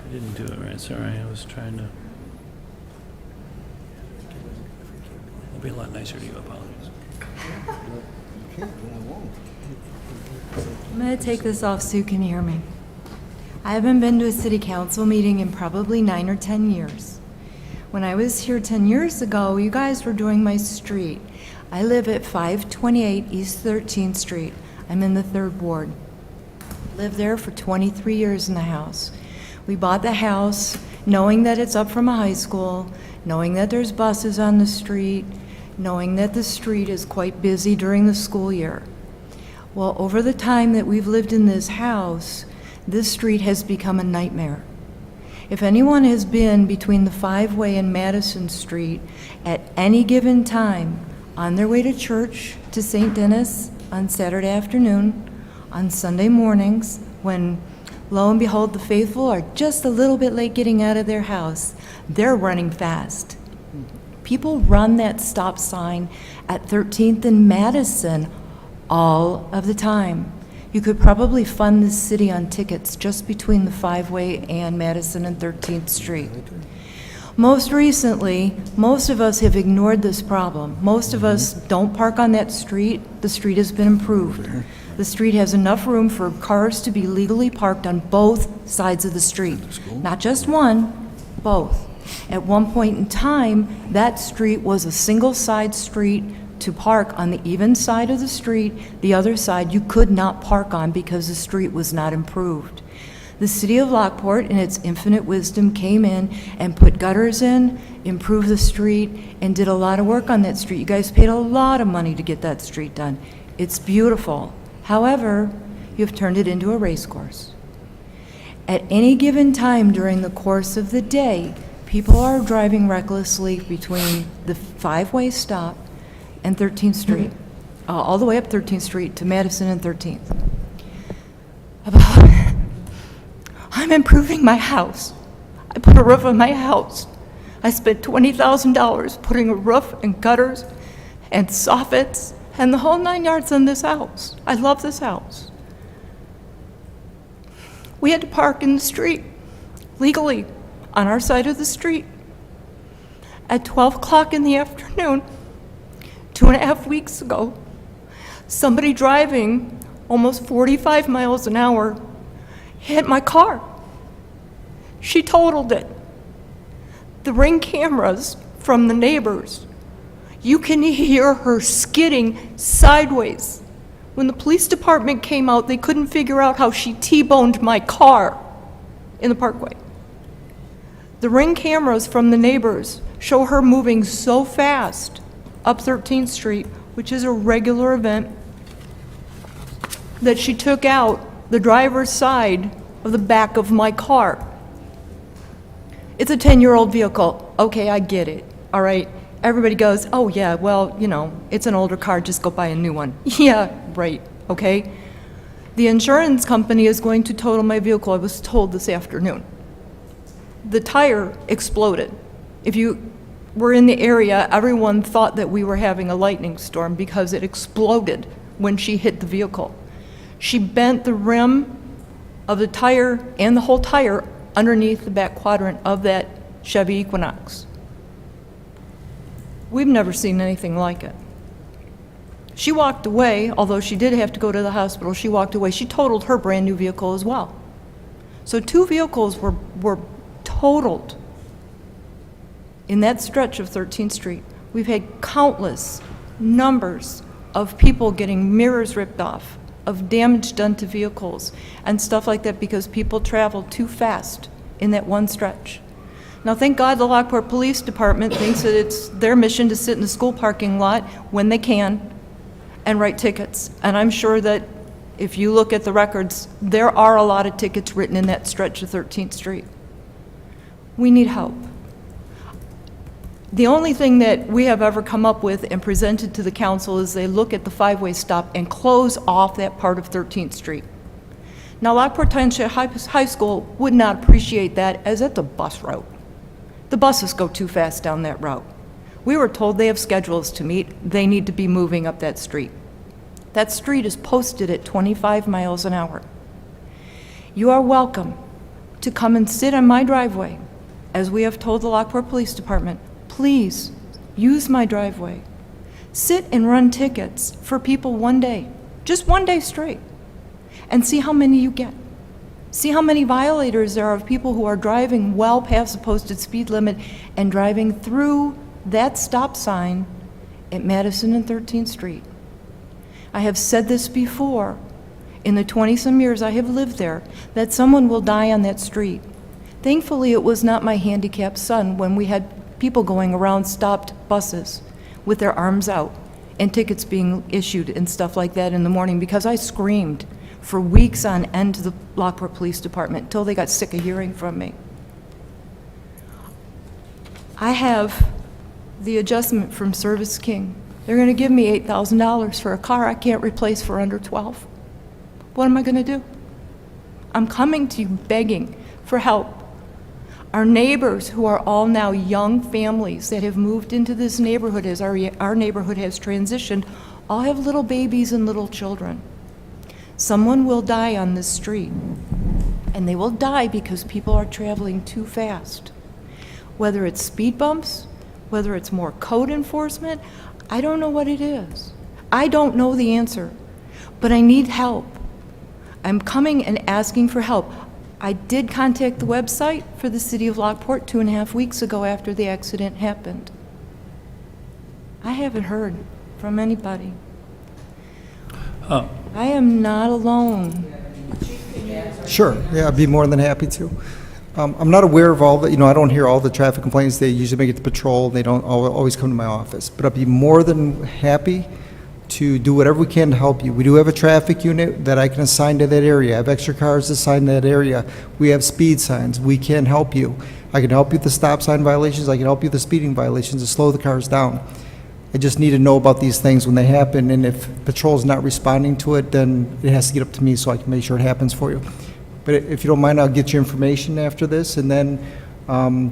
I didn't do it right, sorry, I was trying to. It'll be a lot nicer to you, apologies. I'm going to take this off so you can hear me. I haven't been to a city council meeting in probably 9 or 10 years. When I was here 10 years ago, you guys were doing my street. I live at 528 East 13th Street. I'm in the 3rd Ward. Lived there for 23 years in the house. We bought the house knowing that it's up from a high school, knowing that there's buses on the street, knowing that the street is quite busy during the school year. Well, over the time that we've lived in this house, this street has become a nightmare. If anyone has been between the 5-way and Madison Street at any given time on their way to church to St. Denis on Saturday afternoon, on Sunday mornings, when lo and behold the faithful are just a little bit late getting out of their house, they're running fast. People run that stop sign at 13th and Madison all of the time. You could probably fund this city on tickets just between the 5-way and Madison and 13th Street. Most recently, most of us have ignored this problem. Most of us don't park on that street. The street has been improved. The street has enough room for cars to be legally parked on both sides of the street. Not just one, both. At one point in time, that street was a single-side street to park on the even side of the street. The other side you could not park on because the street was not improved. The city of Lockport, in its infinite wisdom, came in and put gutters in, improved the street, and did a lot of work on that street. You guys paid a lot of money to get that street done. It's beautiful. However, you've turned it into a race course. At any given time during the course of the day, people are driving recklessly between the 5-way stop and 13th Street, all the way up 13th Street to Madison and 13th. I'm improving my house. I put a roof on my house. I spent $20,000 putting a roof and gutters and soffits and the whole 9 yards on this house. I love this house. We had to park in the street, legally, on our side of the street. At 12 o'clock in the afternoon, 2.5 weeks ago, somebody driving almost 45 miles an hour hit my car. She totaled it. The Ring cameras from the neighbors, you can hear her skidding sideways. When the police department came out, they couldn't figure out how she T-boned my car in the parkway. The Ring cameras from the neighbors show her moving so fast up 13th Street, which is a regular event, that she took out the driver's side of the back of my car. It's a 10-year-old vehicle. Okay, I get it, all right? Everybody goes, oh yeah, well, you know, it's an older car, just go buy a new one. Yeah, right, okay? The insurance company is going to total my vehicle, I was told this afternoon. The tire exploded. If you were in the area, everyone thought that we were having a lightning storm because it exploded when she hit the vehicle. She bent the rim of the tire and the whole tire underneath the back quadrant of that Chevy Equinox. We've never seen anything like it. She walked away, although she did have to go to the hospital, she walked away. She totaled her brand new vehicle as well. So 2 vehicles were totaled in that stretch of 13th Street. We've had countless numbers of people getting mirrors ripped off, of damage done to vehicles, and stuff like that because people travel too fast in that one stretch. Now, thank God the Lockport Police Department thinks that it's their mission to sit in the school parking lot when they can and write tickets. And I'm sure that if you look at the records, there are a lot of tickets written in that stretch of 13th Street. We need help. The only thing that we have ever come up with and presented to the council is they look at the five-way stop and close off that part of 13th Street. Now, Lockport Township High School would not appreciate that, as it's a bus route. The buses go too fast down that route. We were told they have schedules to meet. They need to be moving up that street. That street is posted at 25 miles an hour. You are welcome to come and sit on my driveway, as we have told the Lockport Police Department. Please, use my driveway. Sit and run tickets for people one day, just one day straight, and see how many you get. See how many violators there are of people who are driving well past the posted speed limit and driving through that stop sign at Madison and 13th Street. I have said this before, in the 20-some years I have lived there, that someone will die on that street. Thankfully, it was not my handicapped son when we had people going around stopped buses with their arms out and tickets being issued and stuff like that in the morning, because I screamed for weeks on end to the Lockport Police Department until they got sick of hearing from me. I have the adjustment from Service King. They're going to give me $8,000 for a car I can't replace for under 12. What am I going to do? I'm coming to you begging for help. Our neighbors, who are all now young families that have moved into this neighborhood as our neighborhood has transitioned, all have little babies and little children. Someone will die on this street, and they will die because people are traveling too fast. Whether it's speed bumps, whether it's more code enforcement, I don't know what it is. I don't know the answer, but I need help. I'm coming and asking for help. I did contact the website for the city of Lockport 2.5 weeks ago after the accident happened. I haven't heard from anybody. I am not alone. Sure, yeah, I'd be more than happy to. I'm not aware of all the, I don't hear all the traffic complaints. They usually make it to patrol. They don't always come to my office. But I'd be more than happy to do whatever we can to help you. We do have a traffic unit that I can assign to that area. I have extra cars assigned to that area. We have speed signs. We can help you. I can help you with the stop sign violations. I can help you with the speeding violations to slow the cars down. I just need to know about these things when they happen, and if patrol's not responding to it, then it has to get up to me so I can make sure it happens for you. But if you don't mind, I'll get your information after this, and then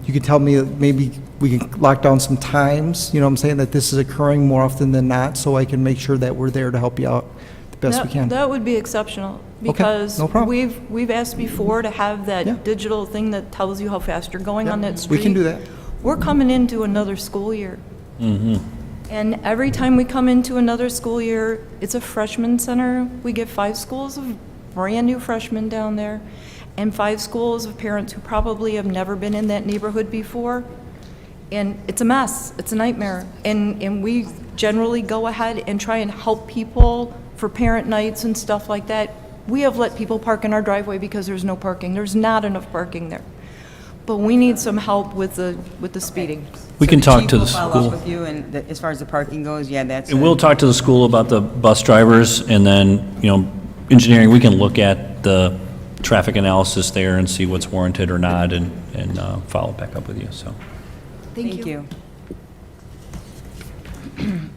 you can tell me, maybe we can lock down some times, you know what I'm saying, that this is occurring more often than not, so I can make sure that we're there to help you out the best we can. That would be exceptional, because no problem. we've asked before to have that digital thing that tells you how fast you're going on that street. We can do that. We're coming into another school year. Mm-hmm. And every time we come into another school year, it's a freshman center. We get 5 schools of brand-new freshmen down there, and 5 schools of parents who probably have never been in that neighborhood before. And it's a mess. It's a nightmare. And we generally go ahead and try and help people for parent nights and stuff like that. We have let people park in our driveway because there's no parking. There's not enough parking there. But we need some help with the speeding. We can talk to the Chief will follow school. up with you, and as far as the parking goes, yeah, that's. And we'll talk to the school about the bus drivers, and then, engineering, we can look at the traffic analysis there and see what's warranted or not, and follow back up with you, so. Thank you.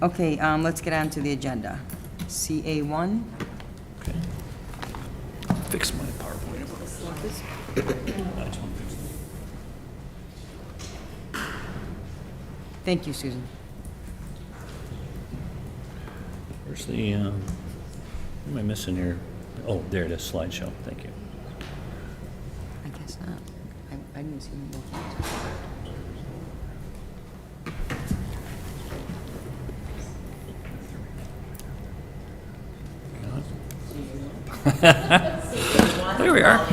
Okay, let's get on to the agenda. CA1. Okay. Fix my PowerPoint. Thank you, Susan. Where's the, what am I missing here? Oh, there it is, slideshow, thank you. I guess not. I didn't see them both. There we are.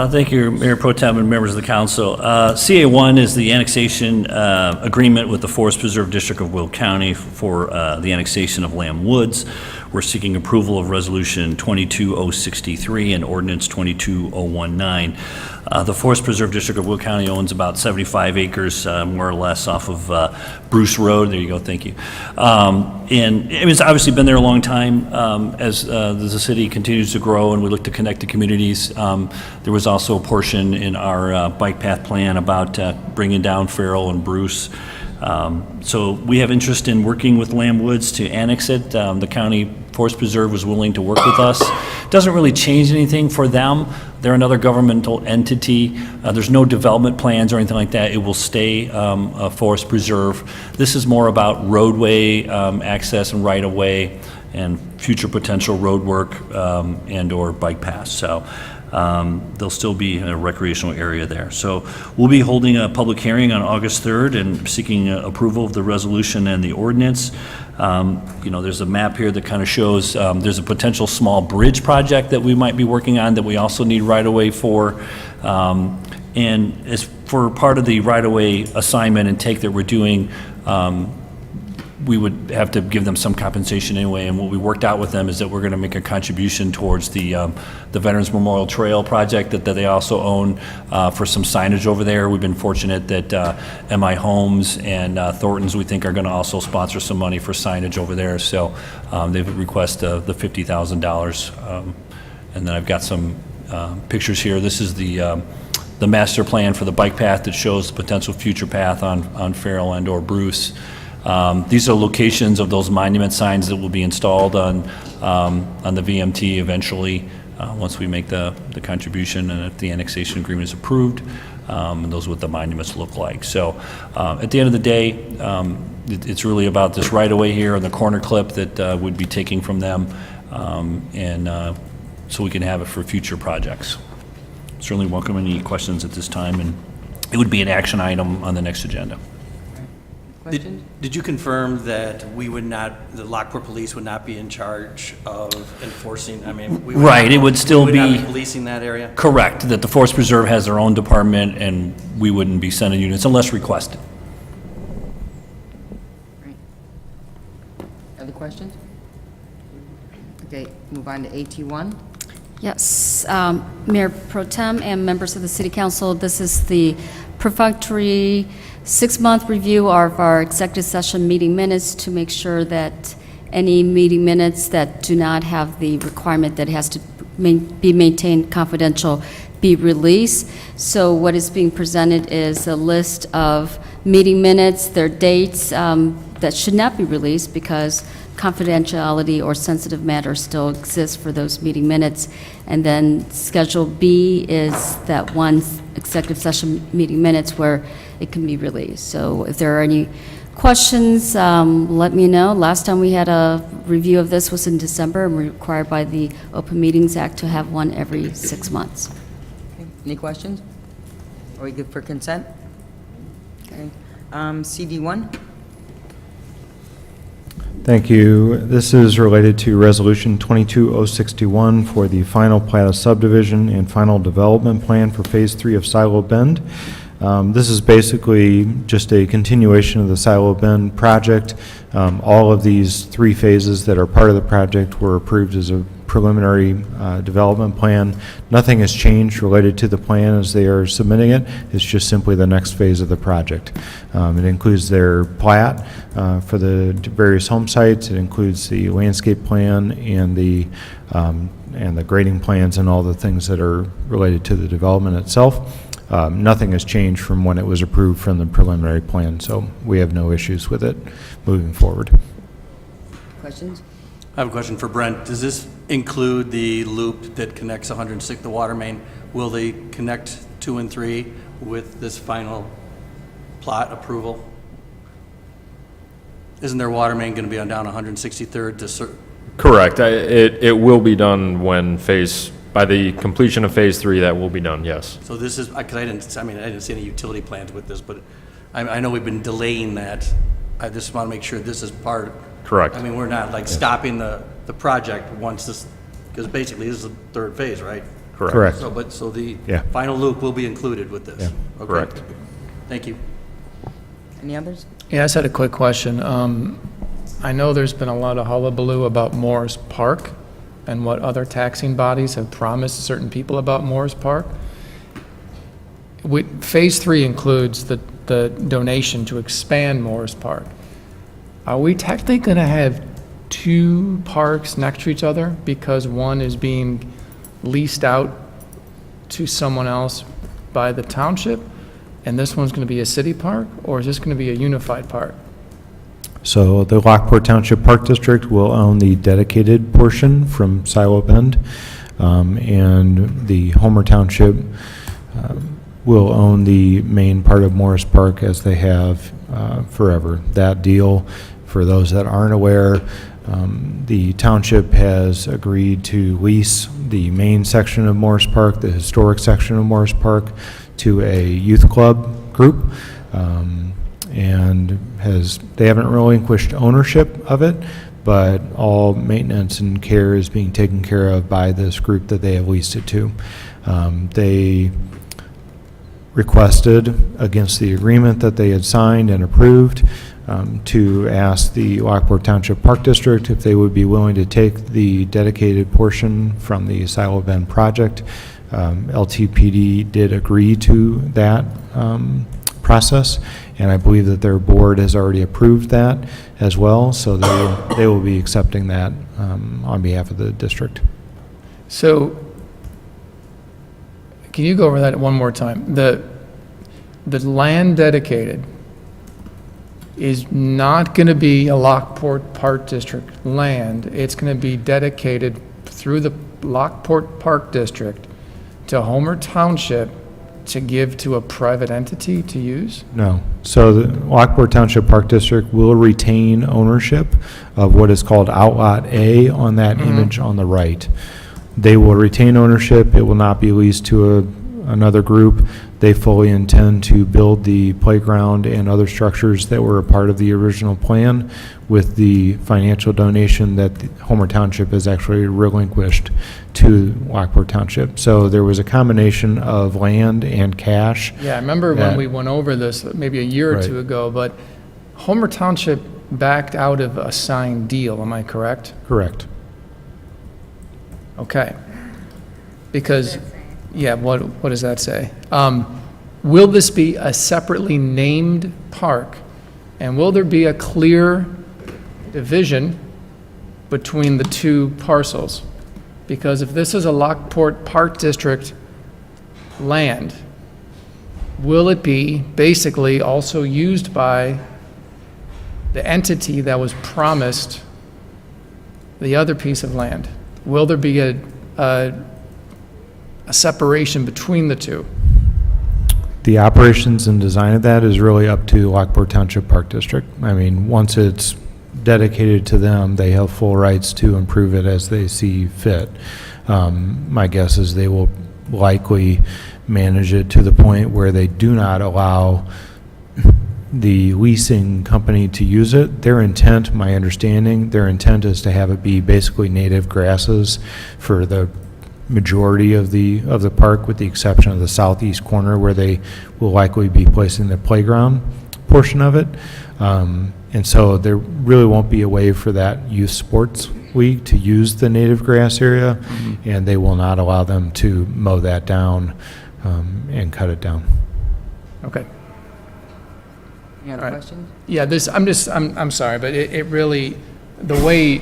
Thank you, Mayor Pro Tem and members of the council. CA1 is the annexation agreement with the Forest Preserve District of Will County for the annexation of Lamb Woods. we're seeking approval of Resolution 22063 and Ordinance 22019. The Forest Preserve District of Will County owns about 75 acres, more or less, off of Bruce Road. There you go, thank you. And it's obviously been there a long time. As the city continues to grow and we look to connect the communities, there was also a portion in our bike path plan about bringing down Farrell and Bruce. So we have interest in working with Lamb Woods to annex it. The county Forest Preserve was willing to work with us. Doesn't really change anything for them. They're another governmental entity. There's no development plans or anything like that. It will stay a forest preserve. This is more about roadway access and right-of-way and future potential road work and/or bike paths. So there'll still be a recreational area there. So we'll be holding a public hearing on August 3rd and seeking approval of the resolution and the ordinance. There's a map here that kind of shows there's a potential small bridge project that we might be working on that we also need right-of-way for. And as for part of the right-of-way assignment and take that we're doing, we would have to give them some compensation anyway, and what we worked out with them is that we're going to make a contribution towards the Veterans Memorial Trail project that they also own for some signage over there. We've been fortunate that MI Homes and Thornton's, we think, are going to also sponsor some money for signage over there, so they've requested the $50,000. And then I've got some pictures here. This is the master plan for the bike path that shows the potential future path on Farrell and/or Bruce. These are locations of those monument signs that will be installed on the VMT eventually, once we make the contribution and if the annexation agreement is approved, and those are what the monuments look like. So at the end of the day, it's really about this right-of-way here on the corner clip that we'd be taking from them, so we can have it for future projects. Certainly welcome any questions at this time, and it would be an action item on the next agenda. Did you confirm that the Lockport Police would not be in charge of enforcing, Right, it would still we would not be be policing that area? correct, that the Forest Preserve has their own department and we wouldn't be sending units unless requested. Other questions? Okay, move on to AT1. Yes, Mayor Pro Tem and members of the City Council, this is the perfunctory 6-month review of our executive session meeting minutes to make sure that any meeting minutes that do not have the requirement that it has to be maintained confidential be released. So what is being presented is a list of meeting minutes, their dates that should not be released because confidentiality or sensitive matter still exists for those meeting minutes. And then Schedule B is that one executive session meeting minutes where it can be released. So if there are any questions, let me know. Last time we had a review of this was in December, and we're required by the Open Meetings Act to have one every 6 months. Okay. Any questions? Are we good for consent? Okay. CD1? Thank you. This is related to Resolution 22061 for the final plat of subdivision and final development plan for Phase 3 of Silo Bend. This is basically just a continuation of the Silo Bend project. All of these 3 phases that are part of the project were approved as a preliminary development plan. Nothing has changed related to the plan as they are submitting it. It's just simply the next phase of the project. It includes their plat for the various home sites. It includes the landscape plan and the grading plans and all the things that are related to the development itself. Nothing has changed from when it was approved from the preliminary plan, so we have no issues with it moving forward. Questions? I have a question for Brent. Does this include the loop that connects 106, the water main? Will they connect 2 and 3 with this final plot approval? Isn't their water main going to be on down 163rd to Correct. It will be done by the completion of Phase 3, that will be done, yes. So this is, because I didn't see any utility plans with this, but I know we've been delaying that. I just want to make sure this is part. Correct. We're not like stopping the project once this, because basically this is the 3rd phase, right? Correct. So the Yeah. final loop will be included with this? Yeah. Okay. Correct. Thank you. Any others? Yeah, I just had a quick question. I know there's been a lot of hullabaloo about Morris Park and what other taxing bodies have promised certain people about Morris Park. Phase 3 includes the donation to expand Morris Park. Are we technically going to have two parks next to each other because one is being leased out to someone else by the township, and this one's going to be a city park, or is this going to be a unified park? So the Lockport Township Park District will own the dedicated portion from Silo Bend, and the Homer Township will own the main part of Morris Park as they have forever. That deal, for those that aren't aware, the township has agreed to lease the main section of Morris Park, the historic section of Morris Park, to a youth club group, and they haven't relinquished ownership of it, but all maintenance and care is being taken care of by this group that they have leased it to. They requested, against the agreement that they had signed and approved, to ask the Lockport Township Park District if they would be willing to take the dedicated portion from the Silo Bend project. LTPD did agree to that process, and I believe that their board has already approved that as well, so they will be accepting that on behalf of the district. So, can you go over that one more time? The land dedicated is not going to be a Lockport Park District land. It's going to be dedicated through the Lockport Park District to Homer Township to give to a private entity to use? No. So the Lockport Township Park District will retain ownership of what is called Outlot A on that image on the right. They will retain ownership. It will not be leased to another group. They fully intend to build the playground and other structures that were a part of the original plan with the financial donation that Homer Township has actually relinquished to Lockport Township. So there was a combination of land and cash. Yeah, I remember when we went over this maybe a year or two ago, but Homer Township backed out of a signed deal, am I correct? Correct. Okay. Because, yeah, what does that say? Will this be a separately named park? And will there be a clear division between the two parcels? Because if this is a Lockport Park District land, will it be basically also used by the entity that was promised the other piece of land? Will there be a separation between the two? The operations and design of that is really up to Lockport Township Park District. I mean, once it's dedicated to them, they have full rights to improve it as they see fit. My guess is they will likely manage it to the point where they do not allow the leasing company to use it. Their intent, my understanding, their intent is to have it be basically native grasses for the majority of the park, with the exception of the southeast corner where they will likely be placing the playground portion of it. And so there really won't be a way for that youth sports league to use the native grass area, and they will not allow them to mow that down and cut it down. Okay. Any other questions? Yeah, I'm sorry, but it really, the way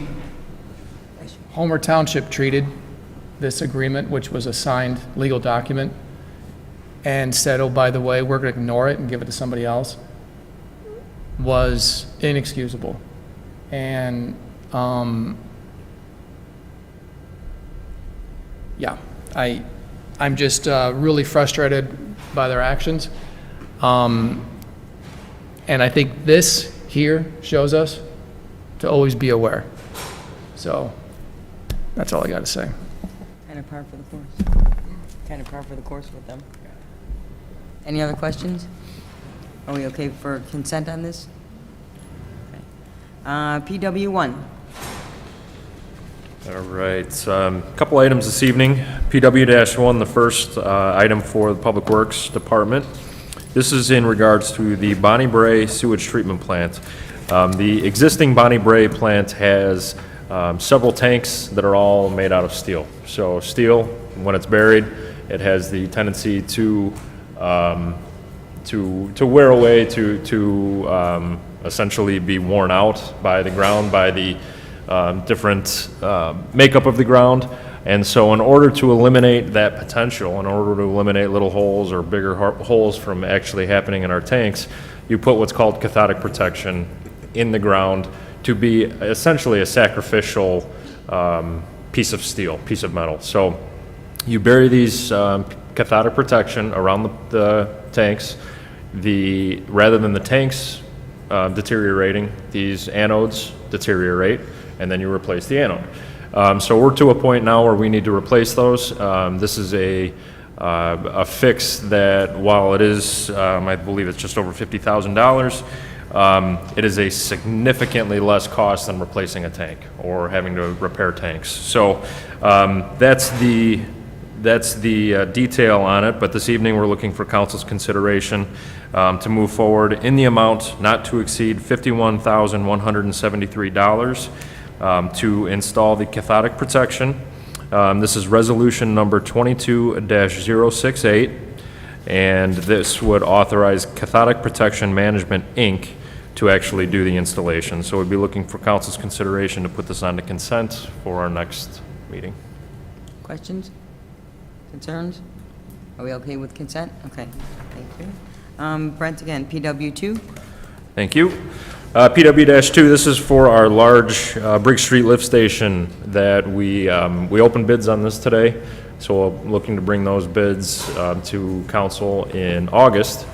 Homer Township treated this agreement, which was a signed legal document, and said, oh, by the way, we're going to ignore it and give it to somebody else, was inexcusable. And, yeah, I'm just really frustrated by their actions. And I think this here shows us to always be aware. So that's all I got to say. Kind of par for the course. Kind of par for the course with them. Any other questions? Are we okay for consent on this? Okay. PW1. All right, a couple items this evening. PW-1, the first item for the Public Works Department. This is in regards to the Bonnie Bray sewage treatment plant. The existing Bonnie Bray plant has several tanks that are all made out of steel. So steel, when it's buried, it has the tendency to wear away, to essentially be worn out by the ground, by the different makeup of the ground. And so in order to eliminate that potential, in order to eliminate little holes or bigger holes from actually happening in our tanks, you put what's called cathodic protection in the ground to be essentially a sacrificial piece of steel, piece of metal. So you bury these cathodic protection around the tanks. Rather than the tanks deteriorating, these anodes deteriorate, and then you replace the anode. So we're to a point now where we need to replace those. This is a fix that, while it is, I believe it's just over $50,000, it is a significantly less cost than replacing a tank or having to repair tanks. So that's the detail on it, but this evening we're looking for council's consideration to move forward in the amount not to exceed $51,173 to install the cathodic protection. This is resolution number 22-068, and this would authorize Cathodic Protection Management, Inc. to actually do the installation. So we'd be looking for council's consideration to put this on to consent for our next meeting. Questions? Concerns? Are we okay with consent? Okay, thank you. Brent, again, PW2? Thank you. PW-2, this is for our large Briggs Street lift station that we opened bids on this today. So we're looking to bring those bids to council in August.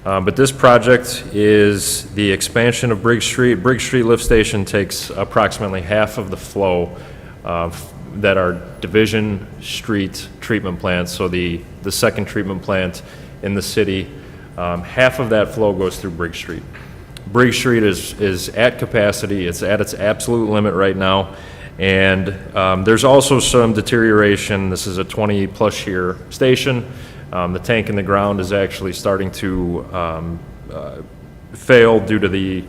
But this project is the expansion of Briggs Street. Briggs Street lift station takes approximately half of the flow that our Division Street treatment plants, so the second treatment plant in the city, half of that flow goes through Briggs Street. Briggs Street is at capacity. It's at its absolute limit right now. And there's also some deterioration. This is a 20-plus year station. The tank in the ground is actually starting to fail due to the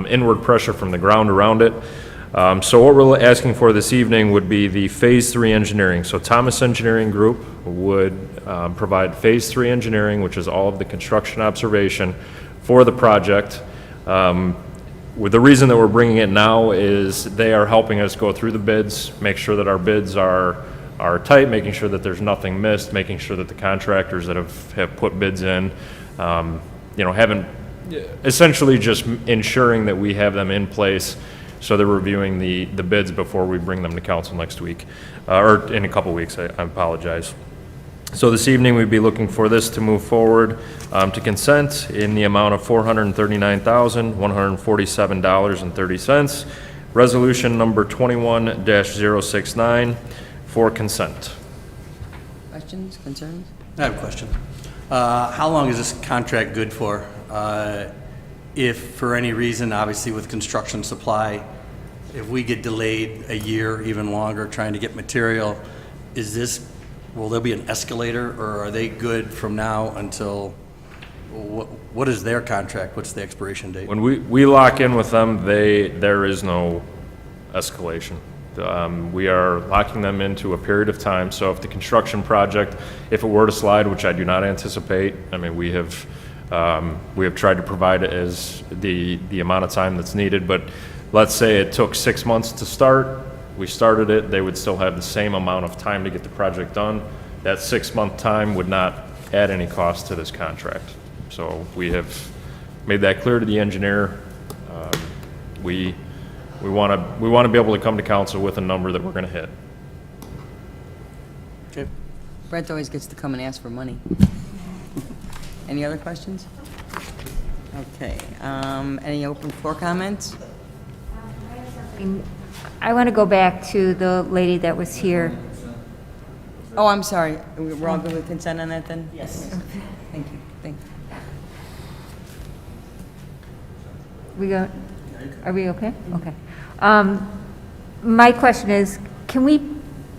inward pressure from the ground around it. So what we're asking for this evening would be the Phase 3 engineering. So Thomas Engineering Group would provide Phase 3 engineering, which is all of the construction observation for the project. With the reason that we're bringing it now is they are helping us go through the bids, make sure that our bids are tight, making sure that there's nothing missed, making sure that the contractors that have put bids in, haven't, essentially just ensuring that we have them in place. So they're reviewing the bids before we bring them to council next week, or in a couple weeks, I apologize. So this evening, we'd be looking for this to move forward to consent in the amount of $439,147.30. Resolution number 21-069 for consent. Questions, concerns? I have a question. How long is this contract good for? If for any reason, obviously with construction supply, if we get delayed a year, even longer, trying to get material, will there be an escalator, or are they good from now until, what is their contract? What's the expiration date? When we lock in with them, there is no escalation. We are locking them into a period of time. So if the construction project, if it were to slide, which I do not anticipate, I mean, we have tried to provide it as the amount of time that's needed, but let's say it took 6 months to start, we started it, they would still have the same amount of time to get the project done. That 6-month time would not add any cost to this contract. So we have made that clear to the engineer. We want to be able to come to council with a number that we're going to hit. Okay. Brent always gets to come and ask for money. Any other questions? Okay, any open floor comments? I want to go back to the lady that was here. Oh, I'm sorry. We're all good with consent on that then? Yes. Thank you, thank you. Are we okay? Okay. My question is, can we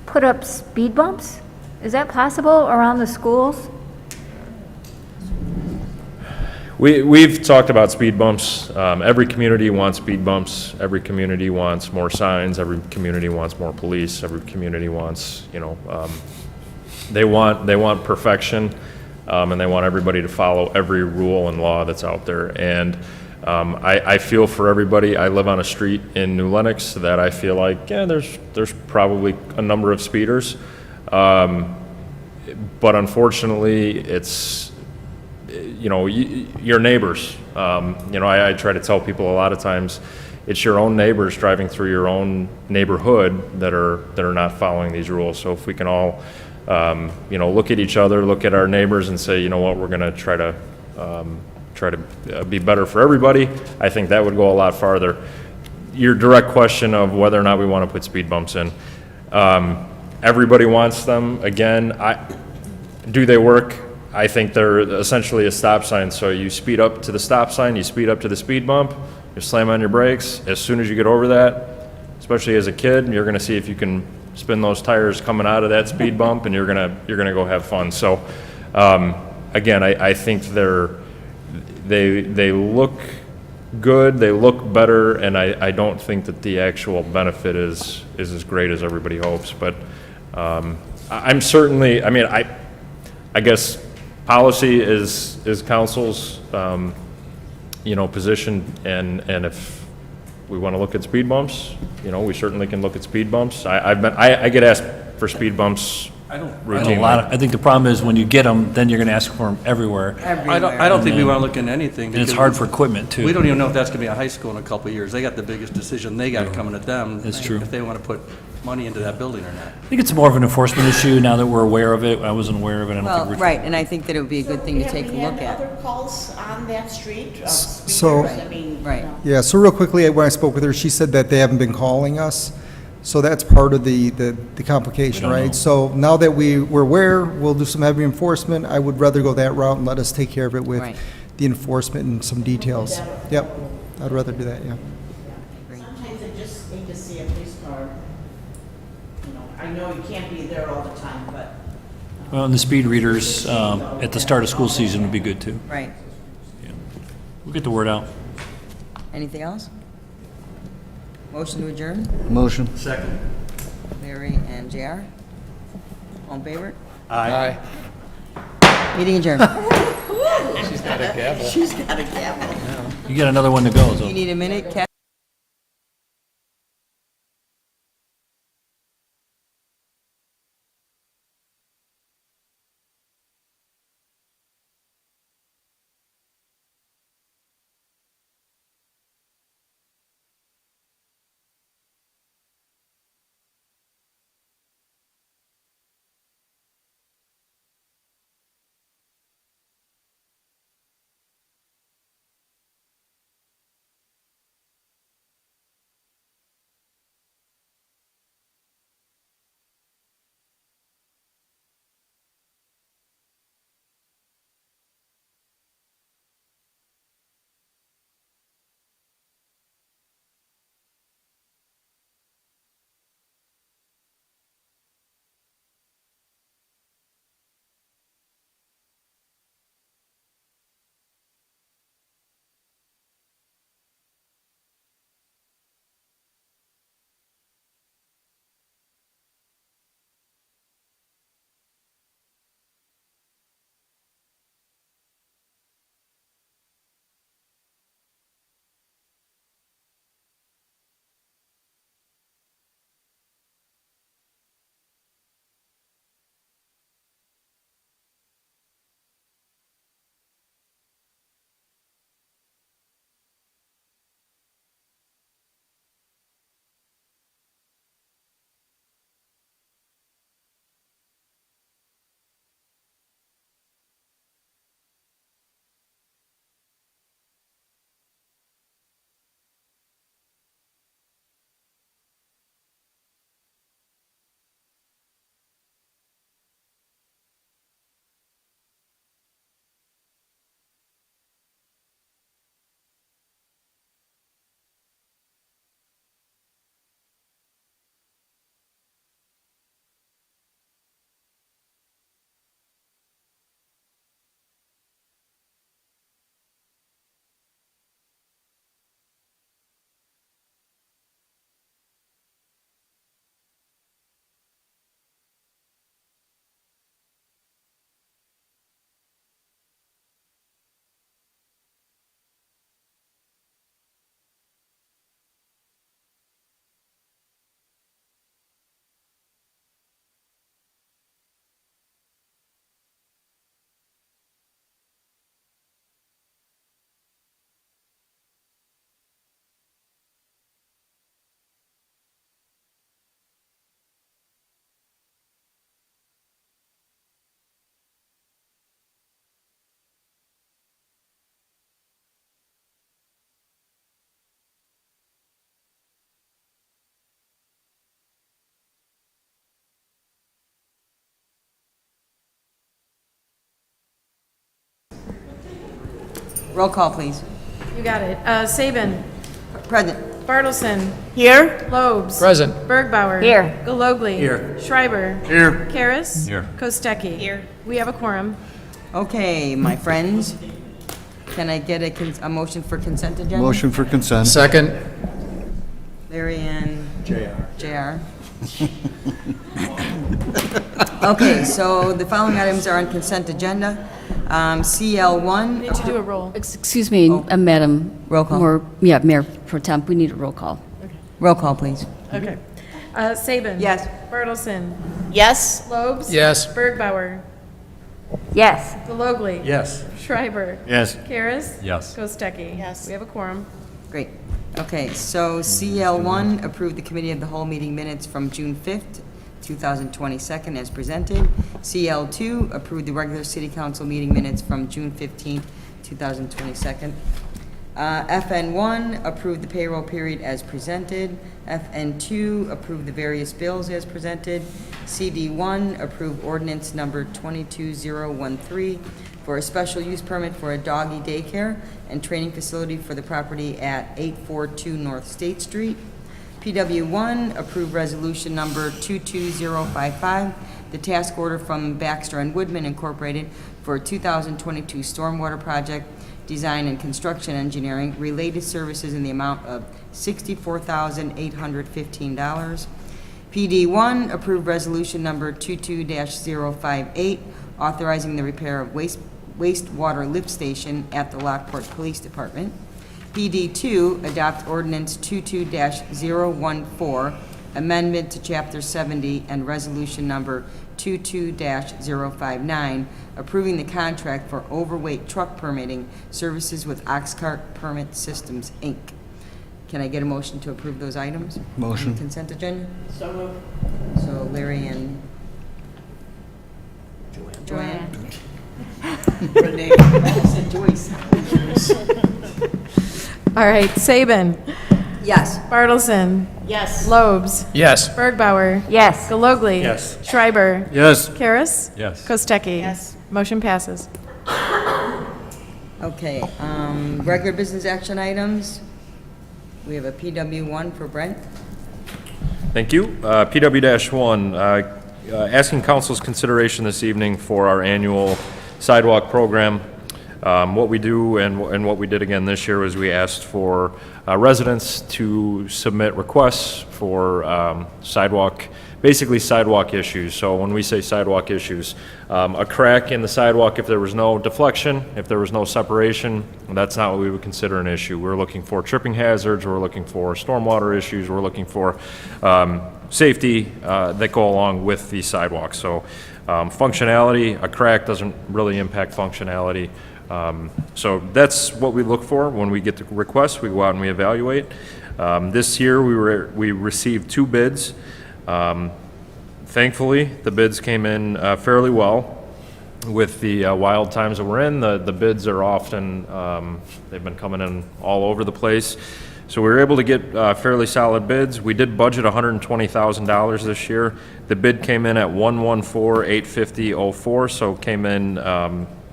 put up speed bumps? Is that possible around the schools? we've talked about speed bumps. Every community wants speed bumps. Every community wants more signs. Every community wants more police. Every community wants, they want perfection, and they want everybody to follow every rule and law that's out there. And I feel for everybody. I live on a street in New Lenox that I feel like, yeah, there's probably a number of speeders, but unfortunately, it's your neighbors. I try to tell people a lot of times, it's your own neighbors driving through your own neighborhood that are not following these rules. So if we can all, look at each other, look at our neighbors, and say, you know what, we're going to try to be better for everybody, I think that would go a lot farther. Your direct question of whether or not we want to put speed bumps in, everybody wants them. Again, do they work? I think they're essentially a stop sign. So you speed up to the stop sign, you speed up to the speed bump, you slam on your brakes. As soon as you get over that, especially as a kid, you're going to see if you can spin those tires coming out of that speed bump, and you're gonna go have fun. So again, I think they look good, they look better, and I don't think that the actual benefit is as great as everybody hopes. But I'm certainly, I guess policy is council's position, and if we want to look at speed bumps, we certainly can look at speed bumps. I get asked for speed bumps routinely. I think the problem is when you get them, then you're going to ask for them everywhere. I don't think we want to look into anything. And it's because hard for equipment, too. We don't even know if that's going to be a high school in a couple of years. They got the biggest decision they got coming at them. That's true. If they want to put money into that building or not. I think it's more of an enforcement issue now that we're aware of it. I wasn't aware of it. I don't Well, think we're. right, and I think that it would be a good thing to Have take a we had look at. other calls on that street of So- speeders? I mean, Right. Yeah, so real quickly, when I spoke with her, she said that they haven't been calling us. So that's part of the complication, We don't right? know. So now that we're aware, we'll do some heavy enforcement. I would rather go that route and let us take care of it with Right. the enforcement and some details. Yep, I'd rather do that, yeah. sometimes I just need to see a police car. I know you can't be there all the time, but Well, and the speed readers at the start of school season would be good, too. Right. We'll get the word out. Anything else? Motion to adjourn? Motion. Second. Larry and JR? All in favor? Aye. Meeting adjourned. She's got a gavel. she's got a gavel. You got another one to go, so. You need a minute, Kat? Roll call, please. You got it. Saban. Present. Bartleson. Here? Lobes. Present. Bergbauer. Here. Galogly. Here. Schreiber. Here. Karas. Here. Kostecki. Here. We have a quorum. Okay, my friends, can I get a motion for consent agenda? Motion for consent. Second. Larry and JR. Okay, so the following items are on consent agenda. CL1. Need to do a roll. Excuse me, Madam. Roll call. Mayor Pro Temp, we need a roll call. Roll call, please. Okay. Saban. Yes. Bartleson. Yes? Lobes. Yes. Bergbauer. Yes. Galogly. Yes. Schreiber. Yes. Karas. Yes. Kostecki. Yes. We have a quorum. Great. Okay, so CL1, approve the committee of the whole meeting minutes from June 5th, 2022 as presented. CL2, approve the regular city council meeting minutes from June 15th, 2022. FN1, approve the payroll period as presented. FN2, approve the various bills as presented. CD1, approve ordinance number 22013 for a special use permit for a doggy daycare and training facility for the property at 842 North State Street. PW1, approve resolution number 22055, the task order from Baxter and Woodman Incorporated for a 2022 stormwater project, design and construction engineering, related services in the amount of $64,815. PD1, approve resolution number 22-058, authorizing the repair of wastewater lift station at the Lockport Police Department. PD2, adopt ordinance 22-014, amendment to Chapter 70 and resolution number 22-059, approving the contract for overweight truck permitting services with Oxcart Permit Systems, Inc. Can I get a motion to approve those items? Motion. On the consent agenda? So moved. So Larry and Joanne? Renee. Joyce. All right. Saban. Yes. Bartleson. Yes. Lobes. Yes. Bergbauer. Yes. Galogly. Yes. Schreiber. Yes. Karas. Yes. Kostecki. Yes. Motion passes. Okay, regular business action items. We have a PW1 for Brent. Thank you. PW-1, asking council's consideration this evening for our annual sidewalk program. What we do and what we did again this year was we asked for residents to submit requests for basically sidewalk issues. So when we say sidewalk issues, a crack in the sidewalk, if there was no deflection, if there was no separation, that's not what we would consider an issue. We're looking for tripping hazards, we're looking for stormwater issues, we're looking for safety that go along with the sidewalk. So functionality, a crack doesn't really impact functionality. So that's what we look for when we get the requests. We go out and we evaluate. This year we received 2 bids. Thankfully, the bids came in fairly well. With the wild times that we're in, the bids are often, they've been coming in all over the place. So we were able to get fairly solid bids. We did budget $120,000 this year. The bid came in at $114,850.04, so came in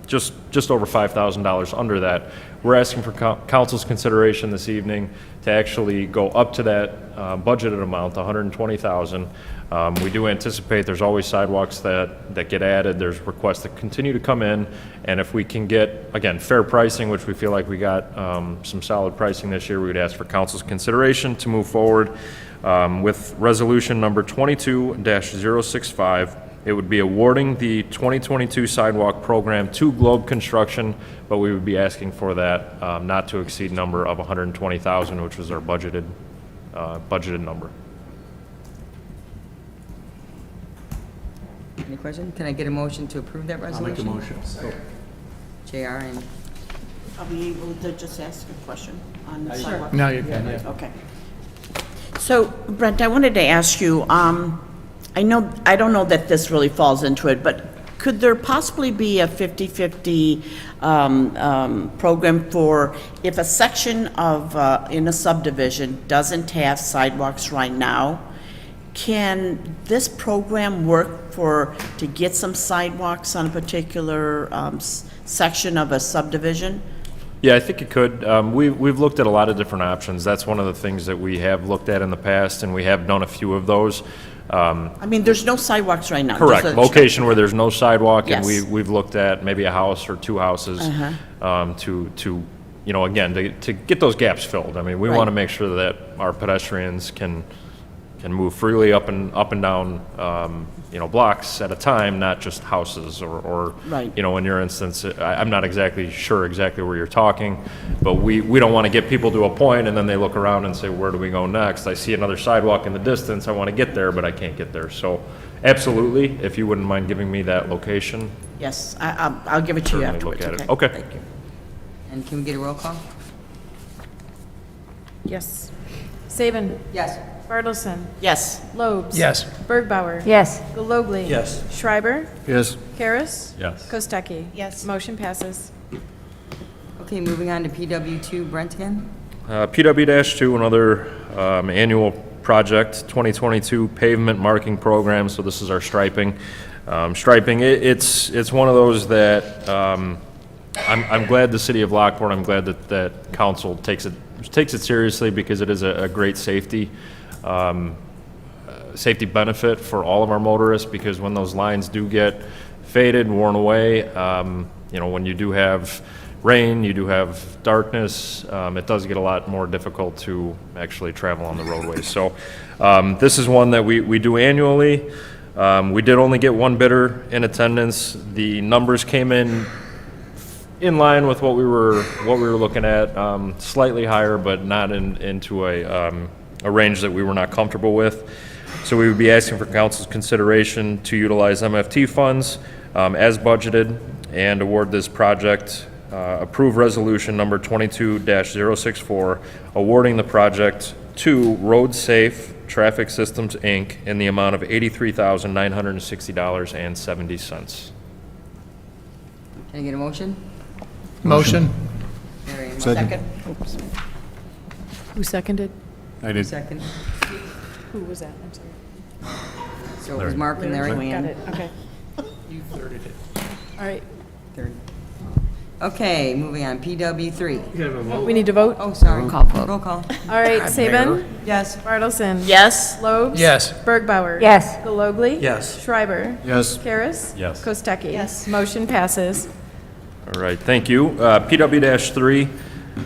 just over $5,000 under that. We're asking for council's consideration this evening to actually go up to that budgeted amount, the $120,000. We do anticipate there's always sidewalks that get added. There's requests that continue to come in, and if we can get, again, fair pricing, which we feel like we got some solid pricing this year, we would ask for council's consideration to move forward with resolution number 22-065. It would be awarding the 2022 sidewalk program to Globe Construction, but we would be asking for that not to exceed number of $120,000, which was our budgeted number. Any question? Can I get a motion to approve that resolution? I'll make a motion. JR and, Are we able to just ask a question on the sidewalk? Now you can, yeah. Okay. So, Brent, I wanted to ask you, I don't know that this really falls into it, but could there possibly be a 50-50 program for if a section of, in a subdivision doesn't have sidewalks right now, can this program work to get some sidewalks on a particular section of a subdivision? Yeah, I think it could. We've looked at a lot of different options. That's one of the things that we have looked at in the past, and we have done a few of those. I mean, there's no sidewalks right now. Correct. Just a- Location where there's no sidewalk, and Yes. we've looked at maybe a house or two houses to you know, again, to get those gaps filled. I mean, we Right. want to make sure that our pedestrians can move freely up and down, you know, blocks at a time, not just houses or Right. you know, in your instance, I'm not exactly sure exactly where you're talking, but we don't want to get people to a point and then they look around and say, where do we go next? I see another sidewalk in the distance, I want to get there, but I can't get there. So absolutely, if you wouldn't mind giving me that location, Yes, I'll give it to you certainly afterwards, look at it. okay? Okay. Thank you. And can we get a roll call? Yes. Saban. Yes. Bartleson. Yes. Lobes. Yes. Bergbauer. Yes. Galogly. Yes. Schreiber. Yes. Karas. Yes. Kostecki. Yes. Motion passes. Okay, moving on to PW2, Brent again? PW-2, another annual project, 2022 pavement marking program, so this is our striping. Striping, it's one of those that I'm glad the city of Lockport, I'm glad that council takes it seriously because it is a great safety benefit for all of our motorists, because when those lines do get faded, worn away, you know, when you do have rain, you do have darkness, it does get a lot more difficult to actually travel on the roadways. So this is one that we do annually. We did only get one bidder in attendance. The numbers came in line with what we were looking at, slightly higher, but not into a range that we were not comfortable with. So we would be asking for council's consideration to utilize MFT funds as budgeted and award this project. Approve resolution number 22-064, awarding the project to Road Safe Traffic Systems, Inc. in the amount of $83,960.70. Can I get a motion? Motion. Mary, a Second. Oops. Who seconded? I did. second. Who was that? I'm sorry. So it was Mark and Larry. Got it, okay. You thirded it. All right. Third. Okay, moving on, PW3. We need to vote? Oh, sorry. Roll call vote. Roll call. All right, Saban. Yes. Bartleson. Yes. Lobes. Yes. Bergbauer. Yes. Galogly. Yes. Schreiber. Yes. Karas. Yes. Kostecki. Yes. Motion passes. All right, thank you. PW-3,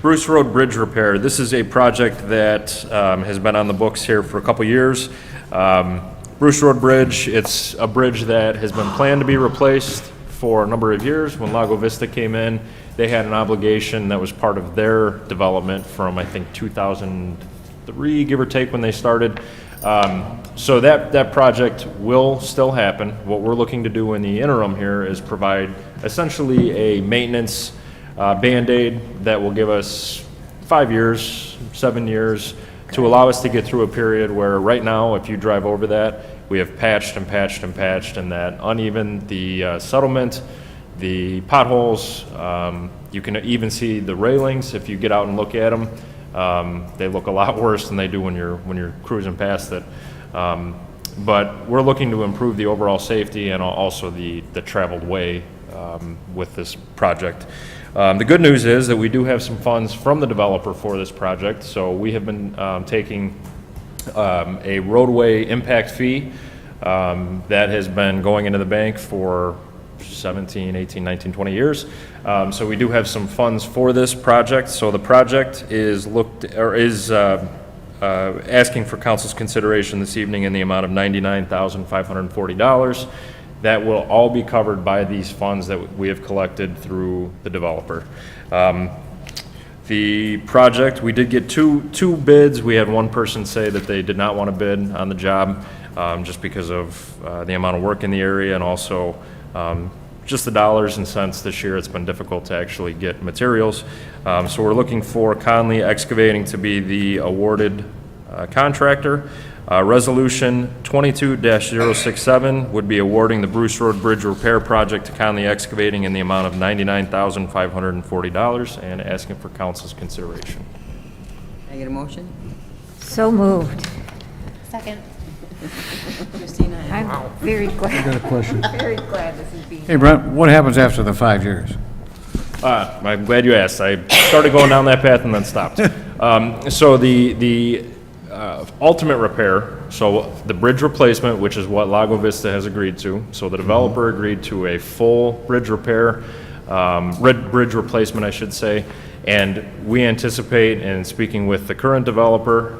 Bruce Road Bridge Repair. This is a project that has been on the books here for a couple years. Bruce Road Bridge, it's a bridge that has been planned to be replaced for a number of years. When Lago Vista came in, they had an obligation that was part of their development from, I think, 2003, give or take, when they started. So that project will still happen. What we're looking to do in the interim here is provide essentially a maintenance Band-Aid that will give us 5 years, 7 years, to allow us to get through a period where right now, if you drive over that, we have patched and patched and patched, and that uneven, the settlement, the potholes, you can even see the railings if you get out and look at them. They look a lot worse than they do when you're cruising past it. But we're looking to improve the overall safety and also the traveled way with this project. The good news is that we do have some funds from the developer for this project. So we have been taking a roadway impact fee that has been going into the bank for 17, 18, 19, 20 years. So we do have some funds for this project. So the project is asking for council's consideration this evening in the amount of $99,540. That will all be covered by these funds that we have collected through the developer. The project, we did get two bids. We had one person say that they did not want to bid on the job just because of the amount of work in the area, and also just the dollars and cents this year. It's been difficult to actually get materials. So we're looking for Conley Excavating to be the awarded contractor. Resolution 22-067 would be awarding the Bruce Road Bridge Repair Project to Conley Excavating in the amount of $99,540 and asking for council's consideration. Can I get a motion? So moved. Second. Christina? I'm very glad. I got a question. Very glad this is being. Hey, Brent, what happens after the 5 years? I'm glad you asked. I started going down that path and then stopped. So the ultimate repair, so the bridge replacement, which is what Lago Vista has agreed to. So the developer agreed to a full bridge repair, bridge replacement, I should say. And we anticipate, in speaking with the current developer,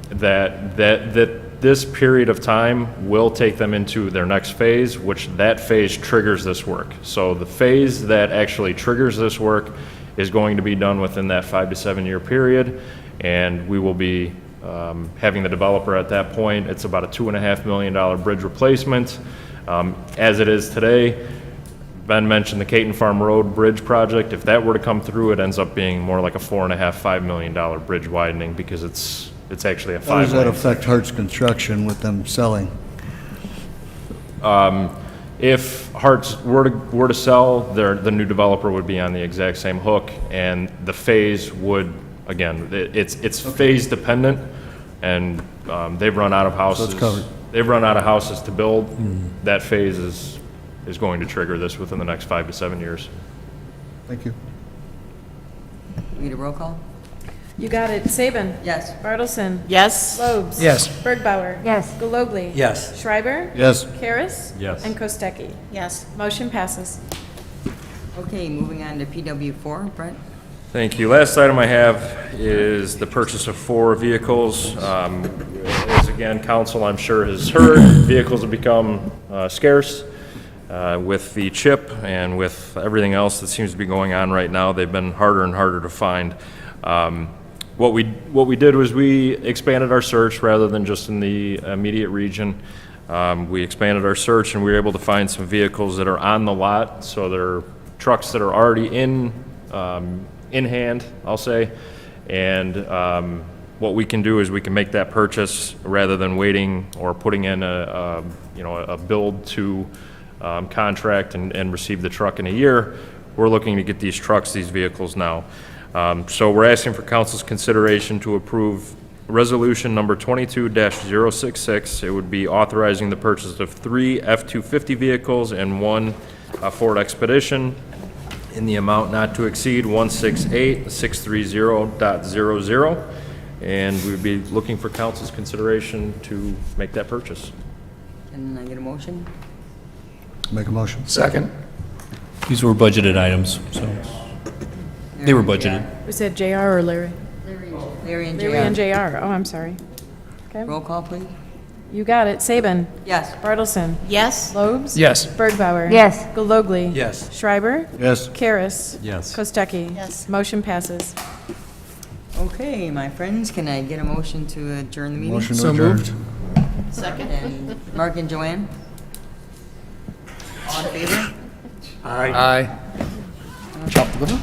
that this period of time will take them into their next phase, which that phase triggers this work. So the phase that actually triggers this work is going to be done within that 5 to 7 year period, and we will be having the developer at that point. It's about a $2.5 million bridge replacement. As it is today, Ben mentioned the Caton Farm Road Bridge project. If that were to come through, it ends up being more like a $4.5 million bridge widening, because it's actually a 5 How does that lane. affect Hart's Construction with them selling? If Hart's were to sell, the new developer would be on the exact same hook, and the phase would, again, it's phase dependent, and they've run out of houses. it's covered. They've run out of houses to build. That phase is going to trigger this within the next 5 to 7 years. Thank you. Need a roll call? You got it. Saban. Yes. Bartleson. Yes? Lobes. Yes. Bergbauer. Yes. Galogly. Yes. Schreiber. Yes. Karas. Yes. And Kostecki. Yes. Motion passes. Okay, moving on to PW4, Brent. Thank you. Last item I have is the purchase of 4 vehicles. As again, council, I'm sure, has heard, vehicles have become scarce. With the chip and with everything else that seems to be going on right now, they've been harder and harder to find. What we did was we expanded our search rather than just in the immediate region. We expanded our search, and we were able to find some vehicles that are on the lot. So they're trucks that are already in hand, I'll say. And what we can do is we can make that purchase rather than waiting or putting in a build to contract and receive the truck in a year. We're looking to get these vehicles now. So we're asking for council's consideration to approve resolution number 22-066. It would be authorizing the purchase of 3 F-250 vehicles and 1 Ford Expedition in the amount not to exceed $168,630.00. And we'd be looking for council's consideration to make that purchase. Can I get a motion? Make a motion. Second. These were budgeted items, so they were budgeted. We said JR or Larry? Larry and Larry and JR. JR. Oh, I'm sorry. Okay. Roll call, please. You got it. Saban. Yes. Bartleson. Yes? Lobes. Yes. Bergbauer. Yes. Galogly. Yes. Schreiber. Yes. Karas. Yes. Kostecki. Yes. Motion passes. Okay, my friends, can I get a motion to adjourn the meeting? Motion to So adjourn. moved. Second? And Mark and Joanne? All in favor? Aye. Chop the liver?